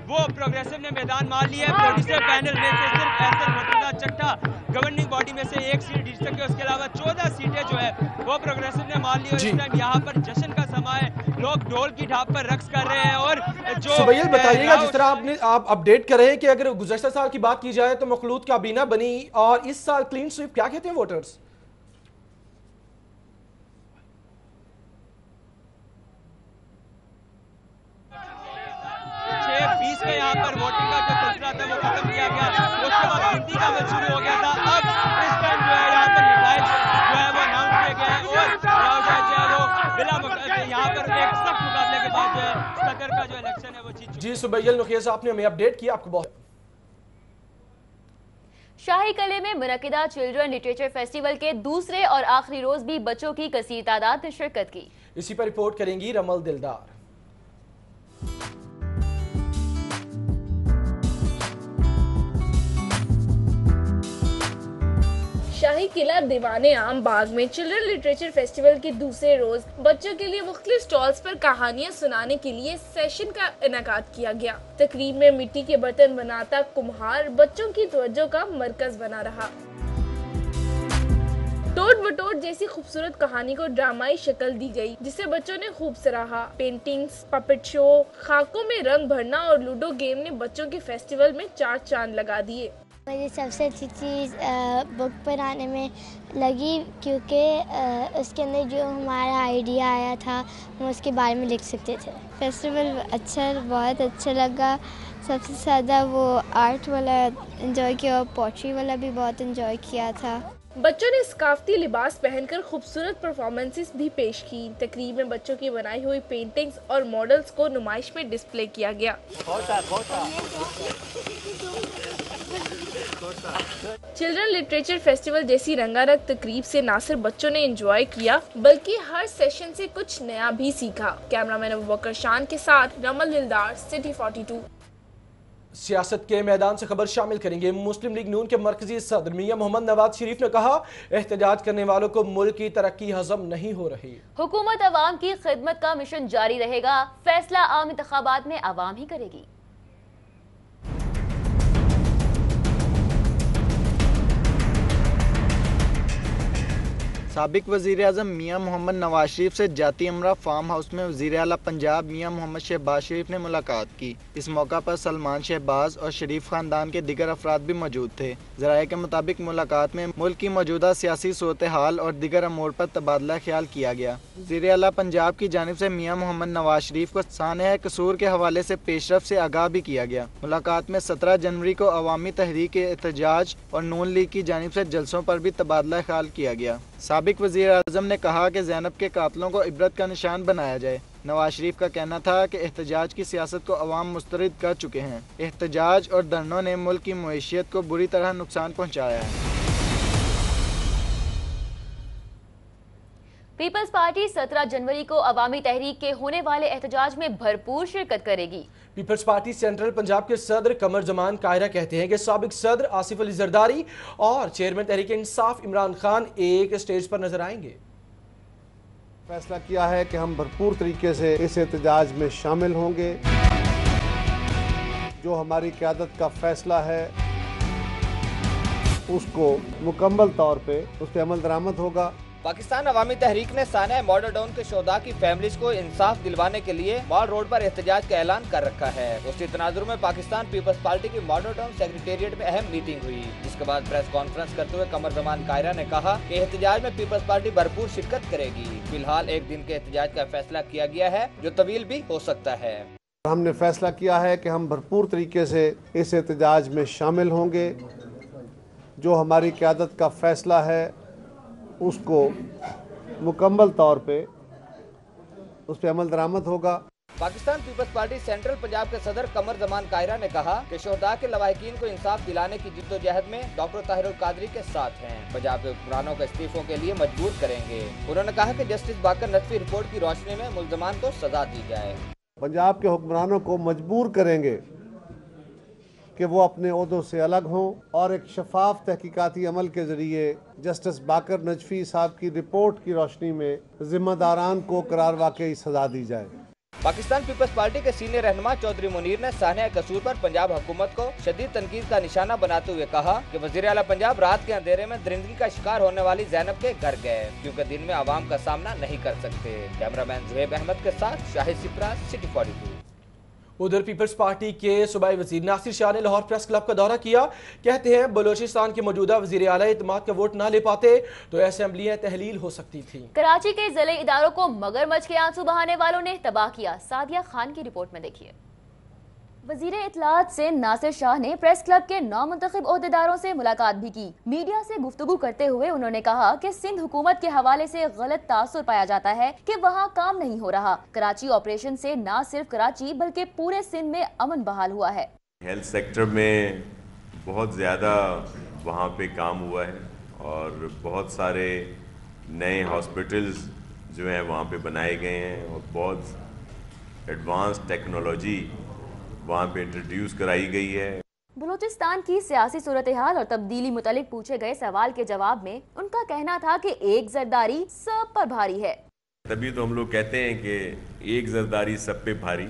S23: वो प्रोग्रेसिव ने मैदान मार लिया है। प्रोड्यूसर पैनल में से सिर्फ अहसन मुर्तजा चट्ठा गवर्निंग बॉडी में से एक सीट जीत सके। उसके अलावा 14 सीटें जो है वो प्रोग्रेसिव ने मार ली। और इस टाइम यहाँ पर जश्न का समय है, लोग ढोल की ढाप पर रक्स कर रहे हैं। और जो
S1: सुबैल बताइएगा, जिस तरह आप अपडेट कर रहे हैं कि अगर गुज़श्ता साल की बात की जाए तो मखलूत काबीना बनी और इस साल क्लीन स्वीप, क्या कहते हैं वोटर्स?
S23: यहाँ पर वोटिंग का जो सिलसिला था वो खत्म किया गया। उसके बाद गिनती का अमल शुरू हो गया था। अब इस टाइम जो है यहाँ पर नताइज जो है वो अनाउंस किए गए हैं और जो है वो बिला यहाँ पर एक सख्त मुकाबले के बाद जो है सदर का जो इलेक्शन है वो जीत।
S1: जी सुबैल नौखेज, आपने हमें अपडेट किया, आपको बहुत।
S2: शाही किले में मुनक्किदा चिल्ड्रन लिटरेचर फेस्टिवल के दूसरे और आखिरी रोज भी बच्चों की कसीर तादाद ने शिरकत की।
S1: इसी पर रिपोर्ट करेंगी रमल दिलदार।
S24: शाही किला दीवाने आम बाग में चिल्ड्रन लिटरेचर फेस्टिवल के दूसरे रोज बच्चों के लिए मुख्तलिफ स्टॉल्स पर कहानियां सुनाने के लिए सेशन का इनेकाद किया गया। तकरीब में मिट्टी के बर्तन बनाता कुम्हार बच्चों की तवज्जो का मरकज बना रहा। टोट बटोट जैसी खूबसूरत कहानी को ड्रामाई शक्ल दी गई, जिसे बच्चों ने खूब सराहा। पेंटिंग्स, पपेट शो, खाकों में रंग भरना और लूडो गेम ने बच्चों के फेस्टिवल में 4 चांद लगा दिए।
S21: मुझे सबसे अच्छी चीज़ बुक पढ़ाने में लगी, क्योंकि उसके अंदर जो हमारा आइडिया आया था हम उसके बारे में लिख सकते थे। फेस्टिवल बहुत अच्छा लगा। सबसे ज़्यादा वो आर्ट वाला एंजॉय किया और पोट्री वाला भी बहुत एंजॉय किया था।
S24: बच्चों ने सकाफती लिबास पहनकर खूबसूरत परफॉर्मेंसेस भी पेश की। तकरीब में बच्चों की बनाई हुई पेंटिंग्स और मॉडल्स को नुमाइश में डिस्प्ले किया गया। चिल्ड्रन लिटरेचर फेस्टिवल जैसी रंगारंग तकरीब से न सिर्फ बच्चों ने एंजॉय किया बल्कि हर सेशन से कुछ नया भी सीखा। कैमरामैन अबूबकर शान के साथ रमल दिलदार, सिटी 42।
S1: सियासत के मैदान से खबर शामिल करेंगे। मुस्लिम लीग नून के मरकजी सदर मियां मोहम्मद नवाज शरीफ ने कहा, एहतजाज करने वालों को मुल्क की तरक्की हजम नहीं हो रही।
S2: हुकूमत अवाम की खिदमत का मिशन जारी रहेगा, फैसला आम इंतखाबात में अवाम ही करेगी।
S3: साबिक वज़ीर आज़म मियां मोहम्मद नवाज शरीफ से जाती अमरा फार्म हाउस में वज़ीर आला पंजाब मियां मोहम्मद शहबाज शरीफ ने मुलाकात की। इस मौका पर सलमान शहबाज और शरीफ खानदान के दिगर अफराद भी मौजूद थे। ज़राए के मुताबिक मुलाकात में मुल्क की मौजूदा सियासी सूरत हाल और दिगर अमूर पर तबादला ख्याल किया गया। वज़ीर आला पंजाब की जानिब से मियां मोहम्मद नवाज शरीफ को सानह कसूर के हवाले से पेशरफ से आगाह भी किया गया। मुलाकात में 17 जनवरी को अवामी तहरीक एहतजाज और नून लीग की जानिब से जलसों पर भी तबादला ख्याल किया गया। साबिक वज़ीर आज़म ने कहा कि ज़ैनब के कातलों को इबरत का निशान बनाया जाए। नवाज शरीफ का कहना था कि एहतजाज की सियासत को अवाम मुस्तरद कर चुके हैं। एहतजाज और धरनों ने मुल्क की मईशियत को बुरी तरह नुकसान पहुँचाया है।
S2: पीपल्स पार्टी 17 जनवरी को अवामी तहरीक के होने वाले एहतजाज में भरपूर शिरकत करेगी।
S1: पीपल्स पार्टी सेंट्रल पंजाब के सदर कमर जमान कायरा कहते हैं कि साबिक सदर आसिफ अली जरदारी और चेयरमैन तहरीक इंसाफ इमरान खान एक स्टेज पर नजर आएंगे।
S6: फैसला किया है कि हम भरपूर तरीके से इस एहतजाज में शामिल होंगे। जो हमारी क़यादत का फैसला है उसको मुकम्मल तौर पे उस पर अमल दरामद होगा।
S7: पाकिस्तान अवामी तहरीक ने साना मॉडल टाउन के शोधा की फैमिलीज को इंसाफ दिलवाने के लिए मॉल रोड पर एहतजाज का ऐलान कर रखा है। उसी तनाजुर में पाकिस्तान पीपल्स पार्टी की मॉडल टाउन सेक्रेटेरिएट में अहम मीटिंग हुई, जिसके बाद प्रेस कॉन्फ्रेंस करते हुए कमर जमान कायरा ने कहा कि एहतजाज में पीपल्स पार्टी भरपूर शिरकत करेगी। फिलहाल एक दिन के एहतजाज का फैसला किया गया है जो तवील भी हो सकता है।
S6: हमने फैसला किया है कि हम भरपूर तरीके से इस एहतजाज में शामिल होंगे। जो हमारी क़यादत का फैसला है उसको मुकम्मल तौर पे उस पर अमल दरामद होगा।
S7: Pakistan Peoples Party central Punjab के सदर कमर जमान कायरा ने कहा कि शोहदा के लवाहिकीन को इंसाफ दिलाने की जिद्दोजहद में डॉक्टर ताहिरुल कादरी के साथ हैं। पंजाब के हुक्मरानों को इस्तीफों के लिए मजबूर करेंगे। उन्होंने कहा कि जस्टिस बाकर नदवी रिपोर्ट की रोशनी में मुल्ज़मान को सजा दी जाए।
S6: पंजाब के हुक्मरानों को मजबूर करेंगे कि वो अपने ओहदों से अलग हों और एक शफाफ तहकीकाती अमल के ज़रिए जस्टिस बाकर नजफी साहब की रिपोर्ट की रोशनी में ज़िम्मेदारान को करार वाकई सजा दी जाए।
S7: पाकिस्तान पीपल्स पार्टी के सीनियर रहनुमा चौधरी मुनीर ने सानिया कसूर पर पंजाब हुकूमत को शदीद तनकीद का निशाना बनाते हुए कहा कि वज़ीर आला पंजाब रात के अंधेरे में दरिंदगी का शिकार होने वाली ज़ैनब के घर गए क्योंकि दिन में आवाम का सामना नहीं कर सकते। कैमरामैन जुहैब अहमद के साथ शाहिद सिप्रा, सिटी 42।
S1: उधर पीपल्स पार्टी के सूबाई वजीर नासिर शाह ने लाहौर प्रेस क्लब का दौरा किया। कहते हैं बलोचिस्तान के मौजूदा वजीर आला इत्तेमाद का वोट ना ले पाते तो असेंबलियां तहलील हो सकती थी।
S2: कराची के जिले इदारों को मगरमच्छ के आंसू बहाने वालों ने तबाह किया। सादिया खान की रिपोर्ट में देखिए। वजीर इत्तलात से नासिर शाह ने प्रेस क्लब के नामुंतखब ओहदेदारों से मुलाकात भी की। मीडिया से गुफ्तगू करते हुए उन्होंने कहा कि सिंध हुकूमत के हवाले से गलत तासुर पाया जाता है कि वहाँ काम नहीं हो रहा। कराची ऑपरेशन से न सिर्फ कराची बल्कि पूरे सिंध में अमन बहाल हुआ है।
S8: हेल्थ सेक्टर में बहुत ज़्यादा वहाँ पे काम हुआ है और बहुत सारे नए हॉस्पिटल्स जो हैं वहाँ पे बनाए गए हैं और बहुत एडवांस टेक्नोलॉजी वहाँ पे इंट्रोड्यूस कराई गई है।
S2: बलूचिस्तान की सियासी सूरत हाल और तब्दीली मुतालिक पूछे गए सवाल के जवाब में उनका कहना था कि एक जरदारी सब पर भारी है।
S8: तभी तो हम लोग कहते हैं कि एक जरदारी सब पे भारी।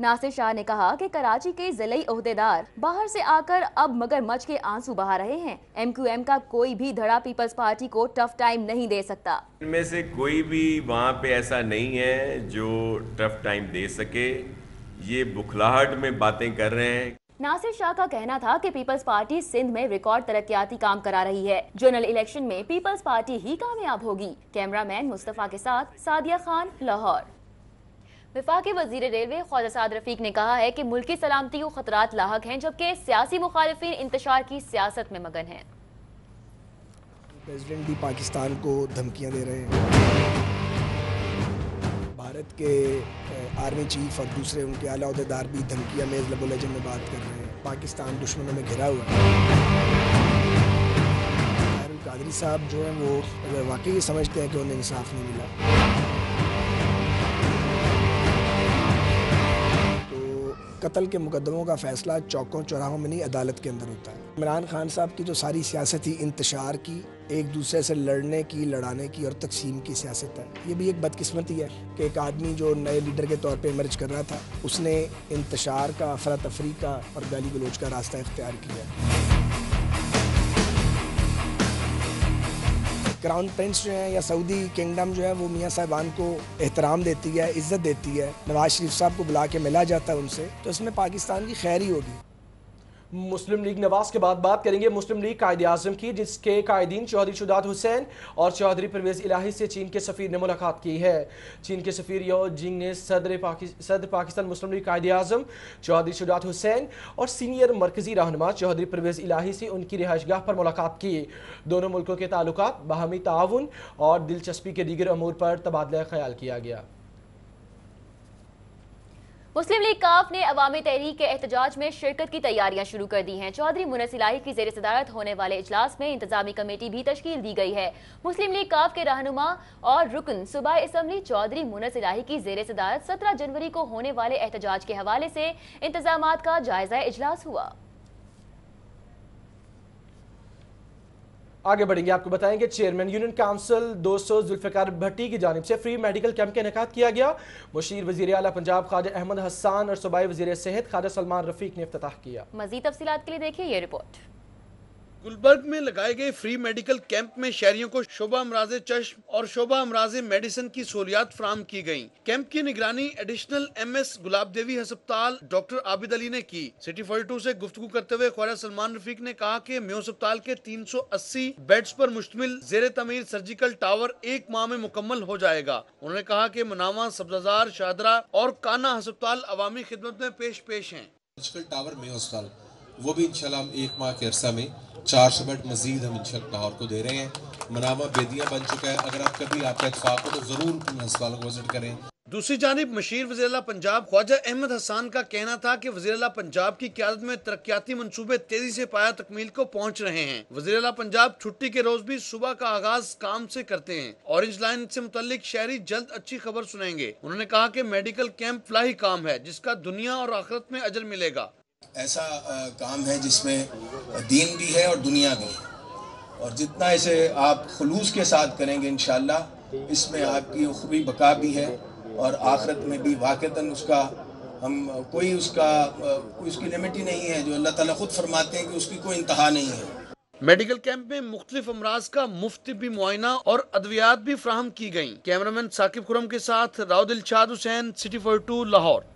S2: नासिर शाह ने कहा कि कराची के जिले ओहदेदार बाहर से आकर अब मगरमच्छ के आंसू बहा रहे हैं। MQM का कोई भी धड़ा पीपल्स पार्टी को टफ टाइम नहीं दे सकता।
S8: इनमें से कोई भी वहाँ पे ऐसा नहीं है जो टफ टाइम दे सके। ये बुखलाहट में बातें कर रहे हैं।
S2: नासिर शाह का कहना था कि पीपल्स पार्टी सिंध में रिकॉर्ड तरक्याती काम करा रही है। जनरल इलेक्शन में पीपल्स पार्टी ही कामयाब होगी। कैमरामैन मुस्तफा के साथ सादिया खान, लाहौर। वफाकी वजीर रेलवे ख्वाजा साद रफीक ने कहा है कि मुल्क की सलामती को खतरात लाहक हैं, जबकि सियासी मुखालिफिन इंतशार की सियासत में मगन हैं।
S9: प्रेसिडेंट भी पाकिस्तान को धमकियां दे रहे हैं। भारत के आर्मी चीफ और दूसरे उनके आला अहदेदार भी धमकियां मेज़ लबो लहजे में बात कर रहे हैं। पाकिस्तान दुश्मनों में घिरा हुआ है। कादरी साहब जो हैं वो अगर वाकई समझते हैं कि उन्हें इंसाफ नहीं मिला तो कत्ल के मुकदमों का फैसला चौकों चौराहों में नहीं, अदालत के अंदर होता है। इमरान खान साहब की जो सारी सियासत ही इंतशार की, एक दूसरे से लड़ने की, लड़ाने की और तकसीम की सियासत है। ये भी एक बदकिस्मती है कि एक आदमी जो नए लीडर के तौर पे इमर्ज कर रहा था, उसने इंतशार का, अफरा तफरी का और गाली गलोच का रास्ता इख्तियार किया। क्राउन प्रिंस जो है या सऊदी किंगडम जो है वो मियाँ साहिबान को एहतराम देती है, इज़्ज़त देती है। नवाज शरीफ साहब को बुला के मिला जाता है उनसे, तो इसमें पाकिस्तान की खैर ही होगी।
S1: मुस्लिम लीग नवाज के बाद बात करेंगे मुस्लिम लीग कायदे आज़म की, जिसके कायदीन चौधरी शुजात हुसैन और चौधरी परवेज़ इलाही से चीन के सफ़ीर ने मुलाकात की है। चीन के सफ़ीर यो जिंग ने सदर पाकिस्तान मुस्लिम लीग कायदे आज़म चौधरी शुजात हुसैन और सीनियर मरकज़ी रहनुमा चौधरी परवेज़ इलाही से उनकी रिहाइशगाह पर मुलाकात की। दोनों मुल्कों के ताल्लुकात, बाहमी ताउन और दिलचस्पी के दीगर अमूर पर तबादला ख्याल किया गया।
S2: मुस्लिम लीग काफ ने अवामी तहरीक के एहतजाज में शिरकत की तैयारियां शुरू कर दी हैं। चौधरी मुनस इलाही की ज़ेर सदारत होने वाले इजलास में इंतजामी कमेटी भी तश्कील दी गई है। मुस्लिम लीग काफ के रहनुमा और रुकन सूबाई असम्बली चौधरी मुनस इलाही की ज़ेर सदारत 17 जनवरी को होने वाले एहतजाज के हवाले से इंतजामात का जायजा इजलास हुआ।
S1: आगे बढ़ेंगे, आपको बताएंगे चेयरमैन यूनियन काउंसिल 200 जुल्फ़िकार भट्टी की जानिब से फ्री मेडिकल कैंप का इनेकाद किया गया। मुशीर वज़ीर आला पंजाब ख्वाजा अहमद हसन और सूबाई वज़ीर सेहत ख्वाजा सलमान रफीक ने इफ्तिताह किया।
S2: मज़ीद तफसीलात के लिए देखिए ये रिपोर्ट।
S10: गुलबर्ग में लगाए गए फ्री मेडिकल कैंप में शहरियों को शोबा अमराज़े चश्म और शोबा अमराज़े मेडिसिन की सहूलियात फराहम की गयी। कैंप की निगरानी एडिशनल MS गुलाब देवी अस्पताल डॉक्टर आबिद अली ने की। सिटी 42 से गुफ्तगू करते हुए ख्वाजा सलमान रफीक ने कहा कि म्यो अस्पताल के 380 बेड्स पर मुश्तमिल जेर तमीर सर्जिकल टावर 1 माह में मुकम्मल हो जाएगा। उन्होंने कहा कि मनावा, सब्जाजार, शाहदरा और काना अस्पताल अवामी खिदमत में पेश हैं।
S11: सर्जिकल टावर म्यो अस्पताल वो भी इंशाल्लाह हम 1 माह के अरसा में 400 बेड मजीद हम इंशाल्लाह लाहौर को दे रहे हैं। मनामा बेदियां बन चुका है। अगर आप कभी आपका इत्तेफाक हो तो जरूर उन अस्पतालों को विजिट करें।
S10: दूसरी जानिब मशीर वज़ीर-ए-आला पंजाब ख्वाजा अहमद हसन का कहना था कि वज़ीर-ए-आला पंजाब की क़यादत में तरक्याती मंसूबे तेजी से पाया तकमील को पहुँच रहे हैं। वज़ीर-ए-आला पंजाब छुट्टी के रोज भी सुबह का आगाज काम से करते हैं। ऑरेंज लाइन से मुतल्लिक शहरी जल्द अच्छी खबर सुनेंगे। उन्होंने कहा कि मेडिकल कैंप फलाही काम है जिसका दुनिया और आखिरत में अजर मिलेगा।
S17: ऐसा काम है जिसमें दीन भी है और दुनिया भी है, और जितना इसे आप खुलूस के साथ करेंगे इंशाअल्लाह इसमें आपकी खूबी बका भी है और आखिरत में भी वाक़तन उसका हम कोई उसकी लिमिट ही नहीं है। जो अल्लाह ताला खुद फरमाते हैं कि उसकी कोई इंतहा नहीं है।
S10: मेडिकल कैंप में मुख्तलिफ अमराज का मुफ्त भी मुआयना और अद्वियात भी फ्राहम की गयी। कैमरामैन साकिब खुरम के साथ राउदिलशाद हुसैन, सिटी 42 लाहौर।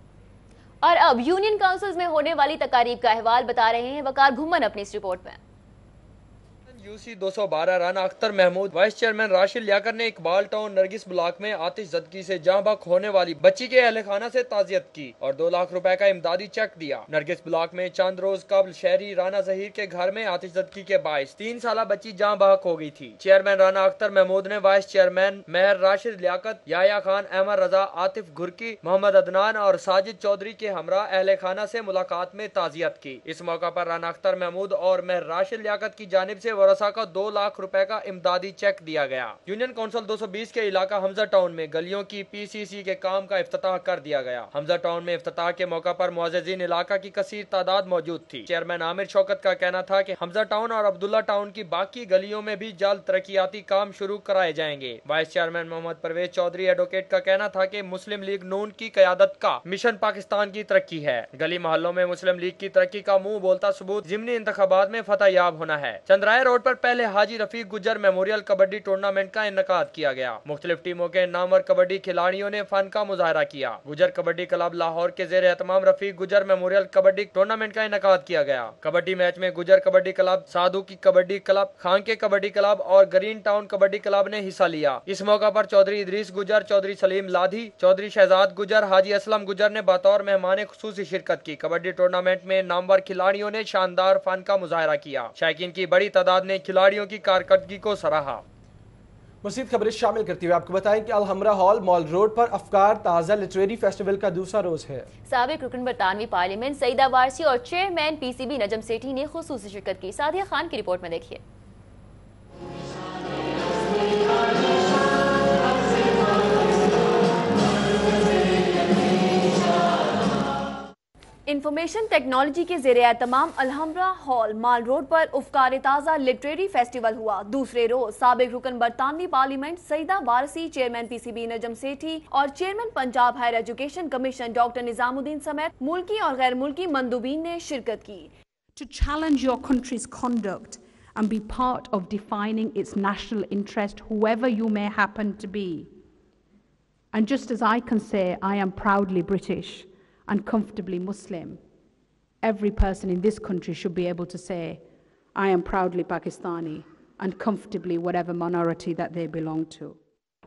S2: और अब यूनियन काउंसिल में होने वाली तकारीब का अहवाल बता रहे हैं वकार घुमन अपनी इस रिपोर्ट में।
S14: UC 212 Rana Akhtar Mahmood vice chairman Rashid Liaquat ने इकबाल टाउन नरगिस ब्लॉक में आतिशज़दगी से जहाँ बहक होने वाली बच्ची के अहल खाना से ताज़ियत की और 2 लाख रुपए का इमदादी चेक दिया। नरगिस ब्लॉक में चंद रोज कबल शहरी राना जहीर के घर में आतिशज़दगी के बायस 3 साला बच्ची जहाँ बहक हो गई थी। चेयरमैन राना अख्तर महमूद ने वाइस चेयरमैन मेहर राशिद लियाकत, याया खान, अहमद रजा, आतिफ घुरकी, मोहम्मद अदनान और साजिद चौधरी के हमरा अहल खाना से मुलाकात में ताज़ियत की। इस मौका पर राना अख्तर महमूद और मेहर राशिद लियाकत की जानिब से वरसा का 2 लाख रुपए का इमदादी चेक दिया गया। यूनियन काउंसिल 220 के इलाका हमजा टाउन में गलियों की PCC के काम का इफ्तिताह कर दिया गया। हमजा टाउन में इफ्तिताह के मौका पर मुअज़्ज़िज़ीन इलाका की कसीर तादाद मौजूद थी। चेयरमैन आमिर शौकत का कहना था कि हमजा टाउन और अब्दुल्ला टाउन की बाकी गलियों में भी जल्द तरक्याती काम शुरू कराए जाएंगे। Vice chairman Mohammad Pervez Chaudhry advocate का कहना था कि मुस्लिम लीग नून की क़यादत का मिशन पाकिस्तान की तरक्की है। गली मोहल्लों में मुस्लिम लीग की तरक्की का मुंह बोलता सबूत ज़िमनी इंतखाबात में फतह याब होना है। चंद्राया रोड पर पहले हाजी रफीक गुजर मेमोरियल कबड्डी टूर्नामेंट का इनेकाद किया गया। मुख्तलिफ टीमों के नामवर कबड्डी खिलाड़ियों ने फन का मुजाहरा किया। गुजर कबड्डी क्लब लाहौर के जेर एहतमाम रफीक गुजर मेमोरियल कबड्डी टूर्नामेंट का इनेकाद किया गया। कबड्डी मैच में गुजर कबड्डी क्लब, साधु की कबड्डी क्लब, खांके कबड्डी क्लब और ग्रीन टाउन कबड्डी क्लब ने हिस्सा लिया। इस मौका पर चौधरी इदरीस गुजर, चौधरी सलीम लाधी, चौधरी शहजाद गुजर, हाजी असलम गुजर ने बतौर मेहमान खुसूसी शिरकत की। कबड्डी टूर्नामेंट में नामवर खिलाड़ियों ने शानदार फन का मुजाहरा किया। शायकीन की बड़ी तादाद ने खिलाड़ियों की कारकर्दगी को सराहा।
S1: मज़ीद खबरें शामिल करते हुए आपको बताएं कि अलहमरा हॉल मॉल रोड पर अफकार ताज़ा लिटरेरी फेस्टिवल का दूसरा रोज है।
S2: साबिक रुकन बरतानवी पार्लियामेंट सईदा वारसी और चेयरमैन पीसीबी नजम सेठी ने खुसूसी शिरकत की। सादिया खान की रिपोर्ट में देखिए। इंफॉर्मेशन टेक्नोलॉजी के ज़ेरे एहतमाम अलहमरा हॉल माल रोड पर उफ़कार ताज़ा लिटरेरी फेस्टिवल हुआ। दूसरे रोज साबिक रुकन बरतानवी parliament Sayeeda Warsi, chairman PCB Najam Sethi और chairman Punjab higher education commission doctor Nizamuddin समेत मुल्की और गैर मुल्की मंदूबीन ने शिरकत की।
S12: To challenge your country's conduct and be part of defining its national interest, whoever you may happen to be. And just as I can say I am proudly British and comfortably Muslim, every person in this country should be able to say, I am proudly Pakistani and comfortably whatever minority that they belong to.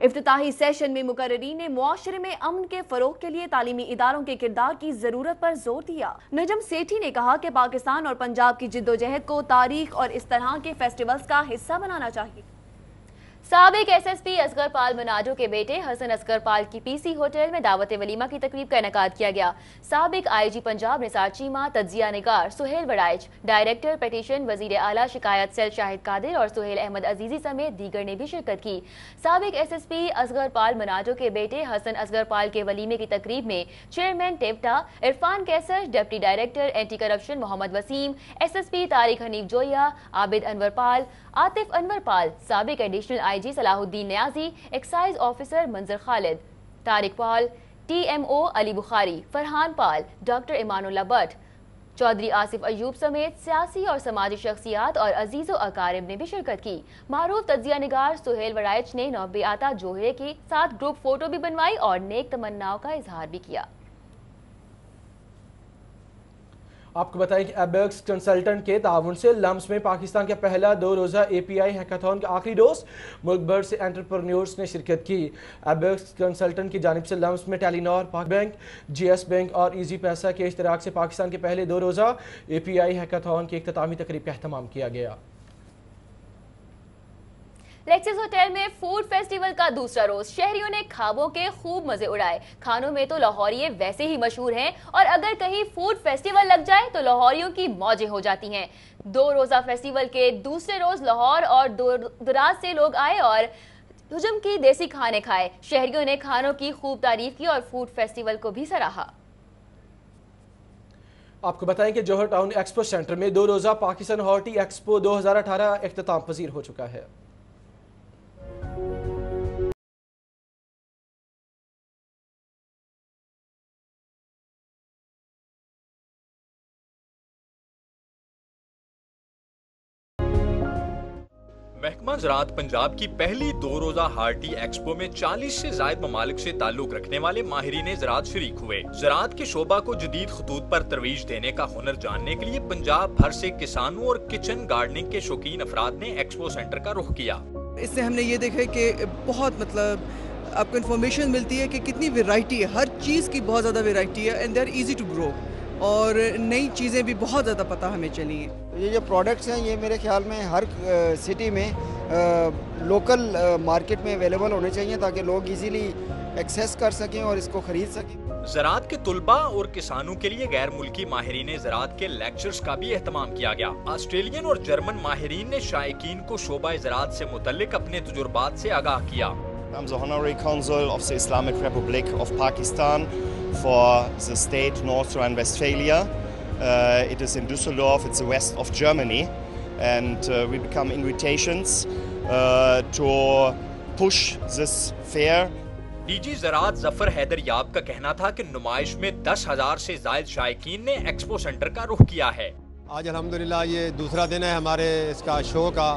S2: इफ्तिताही सेशन में मुकर्रीन ने मुआशरे में अमन के फरोग के लिए तालीमी इदारों के किरदार की जरूरत पर जोर दिया। नजम सेठी ने कहा कि पाकिस्तान और पंजाब की जिद्दोजहद को तारीख और इस तरह के फेस्टिवल्स का हिस्सा बनाना चाहिए। साबिक एसएसपी असगर पाल मनाजो के बेटे हसन असगर पाल की पीसी होटल में दावत वलीमा की तकरीब का इनेकाद किया गया। साबिक आईजी पंजाब निसार चीमा, तज्जिया निगार सुहेल बड़ाइच, डायरेक्टर पेटिशन वजीर आला शिकायत सेल शाहिद कादिर और सुहेल अहमद अजीजी समेत दीगर ने भी शिरकत की। साबिक एसएसपी असगर पाल मनाजो के बेटे हसन असगर पाल के वलीमे की तकरीब में chairman TEVTA Irfan Qaiser, deputy director anti corruption Mohammad Waseem, SSP Tariq Hanif Joya, Abid Anwar Pal, Atif Anwar Pal, साबिक additional IG Salahuddin Niazi, excise officer Manzar Khalid, Tariq Pal, TMO Ali Bukhari, Farhan Pal, doctor Imanullah Bhatt, Chaudhry Asif Ayub समेत सियासी और समाजी शख्सियात और अजीज़ो अकारिब ने भी शिरकत की। मारूफ तज्जिया निगार सुहेल वड़ाइच ने नौबे आता जोहरे के साथ ग्रुप फोटो भी बनवाई और नेक तमन्नाओं का इजहार भी किया।
S1: आपको बताएं कि एबेक्स कंसल्टेंट के ताउन से लम्स में पाकिस्तान का पहला 2 रोज़ा API हैकाथॉन का आखिरी डोज मुल्क भर से एंटरप्रेन्योर्स ने शिरकत की। एबेक्स कंसल्टेंट की जानिब से लम्स में टेलीनॉर, पाक बैंक, GS बैंक और ईजी पैसा के इश्तराक से पाकिस्तान के पहले 2 रोज़ा API हैकाथॉन की इख्तितामी तकरीब का एहतमाम किया गया।
S2: लेक्सिस होटल में फूड फेस्टिवल का दूसरा रोज शहरियों ने खाबों के खूब मजे उड़ाए। खानों में तो लाहौरिये वैसे ही मशहूर हैं और अगर कहीं फूड फेस्टिवल लग जाए तो लाहौरियों की मौजें हो जाती हैं। 2 रोजा फेस्टिवल के दूसरे रोज लाहौर और दराज से लोग आए और हुजम की देसी खाने खाए। शहरियों ने खानों की खूब तारीफ की और फूड फेस्टिवल को भी सराहा।
S1: आपको बताएं कि जौहर टाउन एक्सपो सेंटर में 2 रोजा पाकिस्तान हॉर्टी एक्सपो 2018 इख्तिताम पजीर हो चुका है।
S13: महकमा ज़राअत पंजाब की पहली 2 रोजा हार्टी एक्सपो में 40 से ज़ायद ममालिक से ताल्लुक रखने वाले माहिरीन ज़राअत शरीक हुए। ज़राअत के शोबा को जदीद खतूत पर तरवीज देने का हुनर जानने के लिए पंजाब भर से किसानों और किचन गार्डनिंग के शौकीन अफराद ने एक्सपो सेंटर का रुख किया।
S15: इससे हमने ये देखा कि बहुत आपको इन्फॉर्मेशन मिलती है कि कितनी वेराइटी है, हर चीज़ की बहुत ज़्यादा वेराइटी है and they are easy to grow और नई चीज़ें भी बहुत ज़्यादा पता हमें चली हैं।
S16: ये जो प्रोडक्ट्स हैं ये मेरे ख्याल में हर सिटी में लोकल मार्केट में अवेलेबल होने चाहिए ताकि लोग इजीली एक्सेस कर सकें और इसको खरीद सकें।
S13: ज़राअत के तुलबा और किसानों के लिए गैर मुल्की माहिरीन ज़राअत के लेक्चर्स का भी एहतमाम किया गया। ऑस्ट्रेलियन और जर्मन माहिरीन ने शायकीन को शोबा ज़राअत से मुतल्लिक अपने तजुर्बात से आगाह किया।
S25: I'm the Honorary Consul of the Islamic Republic of Pakistan for the state North Rhine-Westphalia. It is in Düsseldorf, it's the west of Germany, and we become invitations to push this fair.
S13: DG ज़राअत ज़फ़र हैदर याब का कहना था कि नुमाइश में 10,000 से ज़ायद शायकीन ने एक्सपो सेंटर का रुख किया है।
S26: आज अल्हम्दुलिल्लाह ये दूसरा दिन है हमारे इसका शो का।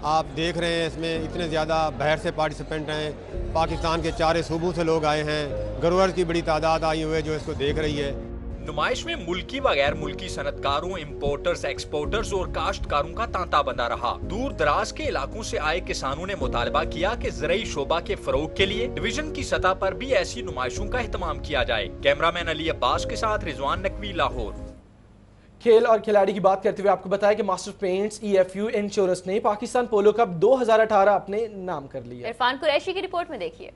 S26: आप देख रहे हैं इसमें इतने ज़्यादा बाहर से पार्टिसिपेंट हैं, पाकिस्तान के 4 सूबों से लोग आए हैं, ग्रोअर्स की बड़ी तादाद आई हुई है जो इसको देख रही है।
S13: नुमाइश में मुल्की व गैर मुल्की सनतकारों, इम्पोर्टर्स, एक्सपोर्टर्स और काश्तकारों का तांता बंधा रहा। दूर दराज के इलाकों से आए किसानों ने मुतालबा किया कि ज़रई शोबा के फरोग के लिए डिवीजन की सतह पर भी ऐसी नुमाइशों का एहतमाम किया जाए। कैमरामैन अली अब्बास के साथ रिजवान नकवी, लाहौर।
S1: खेल और खिलाड़ी की बात करते हुए आपको बताया कि मास्टर पेंट्स EFU इंश्योरेंस ने पाकिस्तान पोलो कप 2018 अपने नाम कर लिया।
S2: इरफान कुरैशी की रिपोर्ट में देखिए।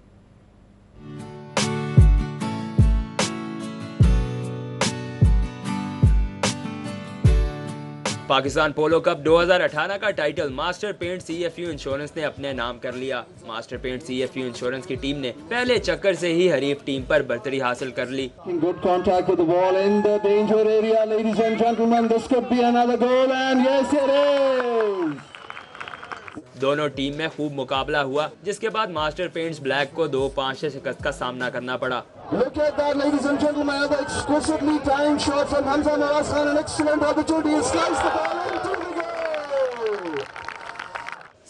S23: पाकिस्तान पोलो कप 2018 का title master paints EFU insurance ने अपने नाम कर लिया। मास्टर पेंट्स EFU इंश्योरेंस की टीम ने पहले चक्कर से ही हरीफ टीम पर बर्तरी हासिल कर ली।
S4: Good contact with the ball in the danger area, ladies and gentlemen. This could be another goal, and yes, it is.
S23: दोनों टीम में खूब मुकाबला हुआ, जिसके बाद मास्टर पेंट्स ब्लैक को 2-5 से शिकस्त का सामना करना पड़ा।
S4: Look at that, ladies and gentlemen, another exquisitely timed shot from Hamza Nawaz Khan, an excellent opportunity to slice the ball into the goal.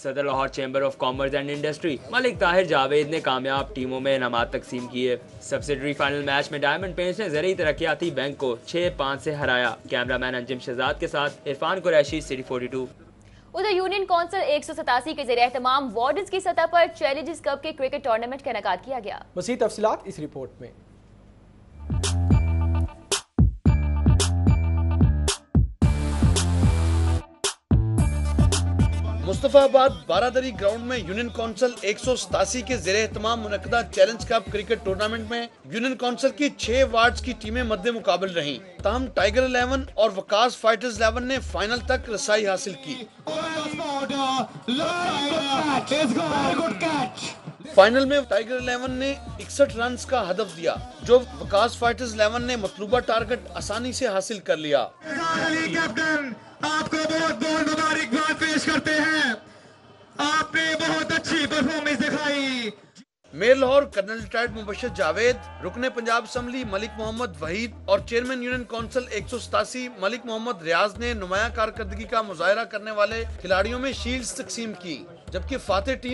S23: सदर Lahore chamber of commerce and industry Malik Tahir Javed ने कामयाब टीमों में इनामात तकसीम किए। सब्सिडरी फाइनल मैच में डायमंड पेंट्स ने ज़रूरी तरक्याती बैंक को 6-5 से हराया। कैमरामैन अंजिम शहजाद के साथ इरफान कुरैशी, सिटी 42।
S2: उधर यूनियन काउंसिल 187 के ज़रिए एहतमाम वार्डन्स की सतह पर चैलेंजेस कप के क्रिकेट टूर्नामेंट का इनेकाद किया गया।
S1: मज़ीद तफसीलात इस रिपोर्ट में।
S10: मुस्तफाबाद बारादरी ग्राउंड में यूनियन काउंसिल 187 के ज़रिए एहतमाम मुनक्कदा चैलेंज कप क्रिकेट टूर्नामेंट में यूनियन काउंसिल की 6 वार्ड्स की टीमें मद्दे मुकाबल रहीं। ताहम टाइगर 11 और वकास फाइटर्स 11 ने फाइनल तक रसाई हासिल की। फाइनल में टाइगर 11 ने 61 रन का हदफ दिया, जो वकास फाइटर्स 11 ने मतलूबा टारगेट आसानी से हासिल कर लिया।
S4: आपको बहुत बहुत मुबारकबाद पेश करते हैं, आपने बहुत अच्छी परफॉर्मेंस दिखाई।
S10: Mayor Lahore colonel retired Mubashar Javed, रुकने पंजाब असम्बली मलिक मोहम्मद वहीद और chairman union council 187 Malik Mohammad Riaz ने नुमाया कारकर्दगी का मुजाहरा करने वाले खिलाड़ियों में शील्ड्स तकसीम की, जबकि फातेह टीम